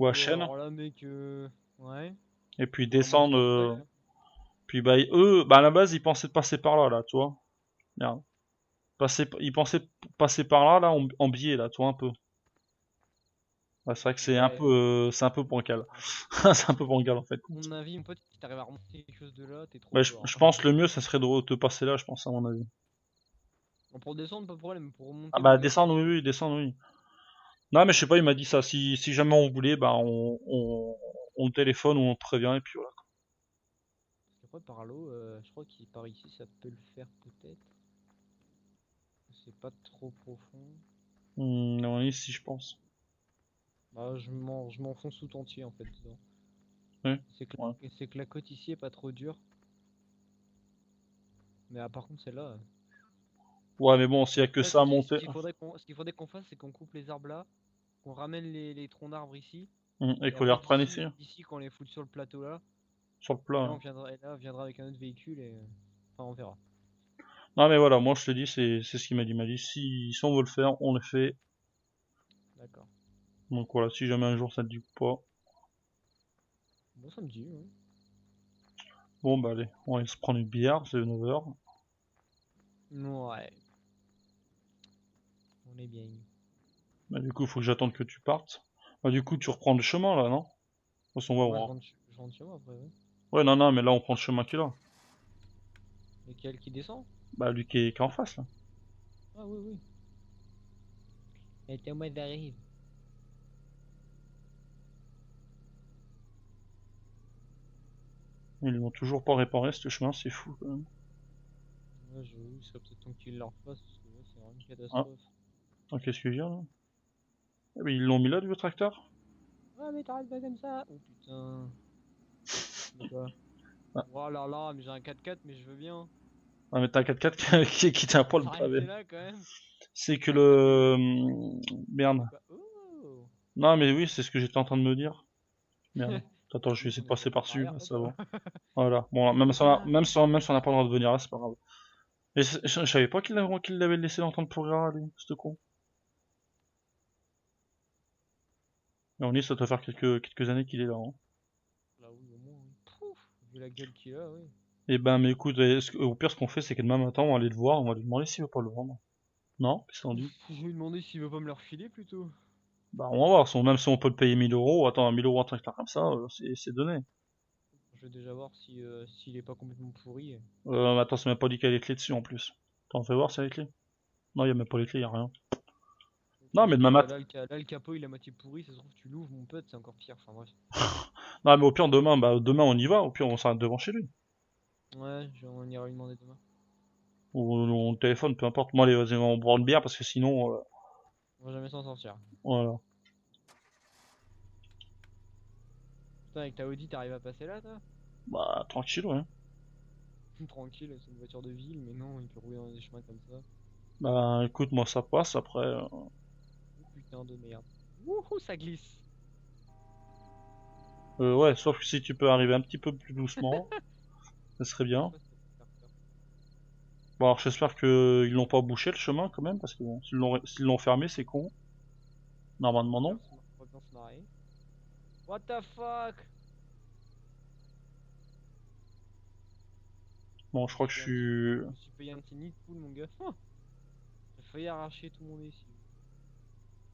à Bon, chaîne, alors là, mec, ouais, et puis faut vraiment descendre... être prêt. Hein. puis bah eux, bah à la base ils pensaient de passer par là, tu vois. Merde. Ils pensaient passer par là, en biais, là, tu vois un peu. Ouais, c'est vrai que Ouais, c'est un peu bancal. C'est un peu bancal en fait. à mon avis, mon pote, si t'arrives à remonter quelque chose de là, t'es trop Ouais, fort. je pense le mieux, ça serait de te passer là, je pense, à mon avis. Bon, pour descendre, pas de problème, pour Ah remonter, mon bah gars, c'est descendre, chaud. oui, descendre, oui. Non, mais je sais pas, il m'a dit ça. Si jamais on voulait, bah on le téléphone ou on te prévient et puis voilà. Parce qu'après, par l'eau, je crois qu'il par ici, ça peut le faire peut-être. C'est pas trop profond. Non, ici, je pense. Bah, je m'enfonce tout entier en fait dedans. Ouais. C'est que, Ouais. c'est que la côte ici est pas trop dure. Mais par contre, celle-là. Ouais, mais bon, s'il y a que Là, ça à monter. ce qu'il faudrait qu'on fasse, c'est qu'on coupe les arbres là, qu'on ramène les troncs d'arbres ici, Et et qu'on les après reprenne ici, d'ici qu'on les fout sur le plateau là, sur le plat. Hein. et là on viendra avec un autre véhicule et enfin on verra. Non, mais voilà, moi je te dis, c'est ce qu'il m'a dit. Il m'a dit, si on veut le faire, on le fait. D'accord. Donc voilà, si jamais un jour ça te dit pas. Bon, ça me dit. Ouais. Bon, bah allez, on va aller se prendre une bière, c'est 9h. Ouais, on est bien. Bah, du coup, il faut que j'attende que tu partes. Bah, du coup, tu reprends le chemin là, non? De toute façon, ouais, Moi je rentre chez moi après. Ouais. ouais, non, non, mais là on prend le chemin qui est là. Lequel qui descend? Bah, lui qui est en face là. Ah oui, oui. Et t'es moi d'arrive. Ils l'ont toujours pas réparé ce chemin, c'est fou quand même. Ouais, je il serait peut-être temps qu'ils le refassent parce que là c'est vraiment une Ah, catastrophe. qu'est-ce qu'il y a là? Ah, mais ils l'ont mis là, du tracteur? Ah mais t'arrêtes pas comme ça! Oh putain. De quoi? Ah, Oh là là, mais j'ai un 4x4 mais je veux bien. ah, mais t'as un 4x4 qui tient pas le pavé. S'arrêter là quand même. C'est que 4x4 mais le... Merde. quoi? Oh! Non, mais oui, c'est ce que j'étais en train de me dire. Merde. Attends, je vais Oui, essayer on de est passer passé par-dessus, derrière là, toi, ça toi. va. Voilà. Bon, même si Ah, on n'a pas le droit de venir là, c'est pas grave. Et je savais pas qu'il l'avait laissé l'entendre pour Gara, lui, ce con. Mais on dit, ça doit faire quelques années qu'il est là, hein. là oui, au moins, oui. Pouf, vu la gueule qu'il a, oui. Et ben, mais écoute, au pire, ce qu'on fait, c'est que demain matin, on va aller le voir, on va lui demander s'il veut pas le vendre. Non? Qu'est-ce qu'on dit? Je vais lui demander s'il veut pas me le refiler plutôt. Bah, on va voir, même si on peut le payer 1000 euros, attends, 1000 euros, un truc comme ça, c'est donné. Je vais déjà voir si s'il est pas complètement pourri. Attends, c'est même pas dit qu'il y a les clés dessus, en plus. Attends, fais voir, c'est les clés. Non, il y a même pas les clés, y a rien. Non, mais Parce demain que matin. là, le capot il est à moitié pourri, ça se trouve tu l'ouvres mon pote, c'est encore pire. Enfin bref. Non, mais au pire, demain, bah, demain, on y va, au pire, on s'arrête devant chez lui. Ouais, on ira lui demander demain. Ou on téléphone, peu importe. Moi, allez, vas-y, on boit une bière, parce que sinon, On va jamais s'en sortir. voilà. Putain, avec ta Audi, t'arrives à passer là, toi? Bah, tranquille, ouais. Tranquille, c'est une voiture de ville, mais non, il peut rouler dans des chemins comme ça. Bah, écoute, moi, ça passe, après... Oh putain de merde. Wouhou, ça glisse! ouais, sauf que si tu peux arriver un petit peu plus doucement, ça serait Des bien. fois, ça peut faire peur. Bon, alors, j'espère qu'ils l'ont pas bouché, le chemin, quand même, parce que bon, s'ils l'ont fermé, c'est con. Normalement, non. On va bien se marrer. What the fuck? Bon, je crois que je suis... Je me suis payé un petit nid de poule, mon gars. Oh, j'ai failli arracher tout mon lessive.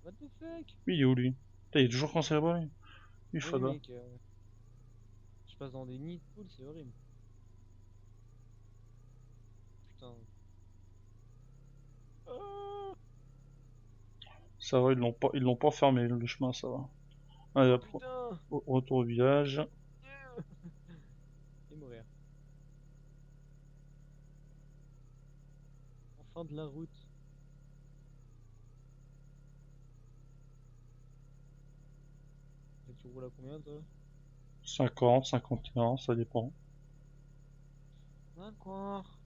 What the fuck? Oui, il est où, lui? Putain, il est toujours coincé là-bas, lui. Il Oui, fada. mec, je passe dans des nids de poules, c'est horrible. Putain. Ah, Ça va, ils l'ont pas fermé, le chemin, ça va. Allez, oh hop, putain! retour au village. Et mourir. En fin de la route. Et tu roules à combien, toi? 50, 51, ça dépend. D'accord.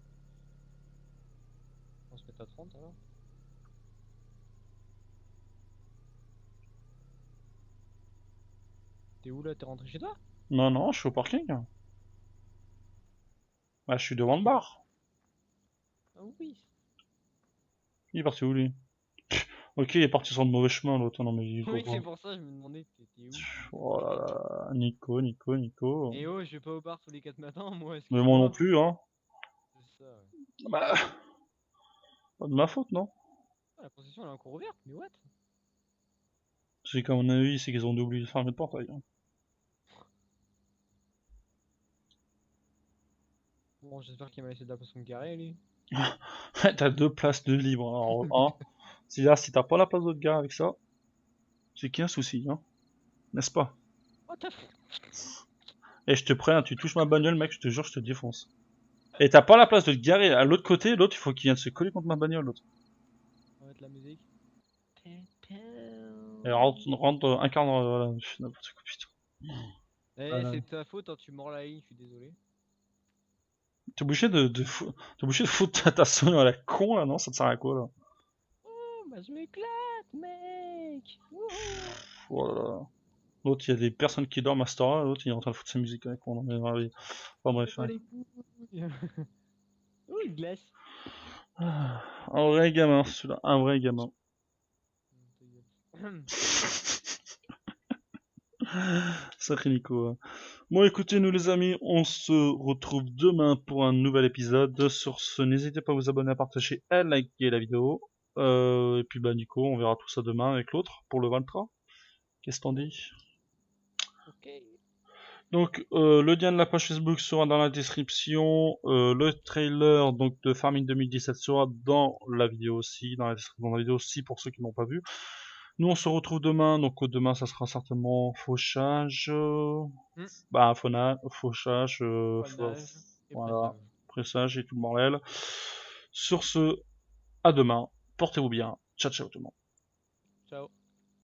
On se met à 30 alors. T'es où là? T'es rentré chez toi? Non, non, je suis au parking. Ah, je suis devant le bar. Ah oui. Il est parti où, lui? Ok, il est parti sur le mauvais chemin, l'autre. Non, mais il Oui, c'est comprend. pour ça, je me demandais, t'étais où? Oh là là, Nico, Nico, Nico. Et oh, je vais pas au bar tous les 4 matins, moi, Mais moi non excuse-moi. plus, hein. C'est ça, ouais. Bah, pas de ma faute, non? Ah, la concession elle est encore ouverte, mais what? C'est qu'à mon avis, c'est qu'ils ont oublié de fermer le portail. Hein. Bon, j'espère qu'il m'a laissé de la place pour me garer, lui. T'as deux places de libre. Alors, hein. Si là, si t'as pas la place de gars avec ça. C'est qu'il y a un souci, hein. N'est-ce pas? Oh, t'as fait. Et je te préviens, tu touches ma bagnole, mec, je te jure, je te défonce. Et t'as pas la place de te garer à l'autre côté, l'autre, il faut qu'il vienne se coller contre ma bagnole, l'autre. On va mettre la musique. Et rentre un quart dans voilà, n'importe quoi, putain. Eh, c'est ta faute, hein, tu mords la ligne, je suis désolé. T'es obligé t'es obligé de foutre ta sonne à la con, là, non? Ça te sert à quoi, là? Oh, bah je m'éclate, mec. Wouhou. Oh là là. L'autre, il y a des personnes qui dorment à cette heure-là, l'autre, il est en train de foutre sa musique avec moi, non, mais, ouais, enfin, Je bref, pas ouais. les couilles. Oh, une glace. Ah, un vrai gamin, celui-là, un vrai gamin. Ta gueule. Sacré Nico. Hein. Bon, écoutez, nous les amis, on se retrouve demain pour un nouvel épisode. Sur ce, n'hésitez pas à vous abonner, à partager, à liker la vidéo. Et puis, bah, Nico, on verra tout ça demain avec l'autre pour le 23. Qu'est-ce que t'en dis? Ok. Donc, le lien de la page Facebook sera dans la description. Le trailer donc de Farming 2017 sera dans la vidéo aussi, dans la vidéo aussi pour ceux qui n'ont pas vu. Nous, on se retrouve demain. Donc, demain, ça sera certainement fauchage, Hmm. fauchage, Poinage et voilà, pressage. pressage et tout le bordel. Sur ce, à demain. Portez-vous bien. Ciao, ciao tout le monde. Ciao.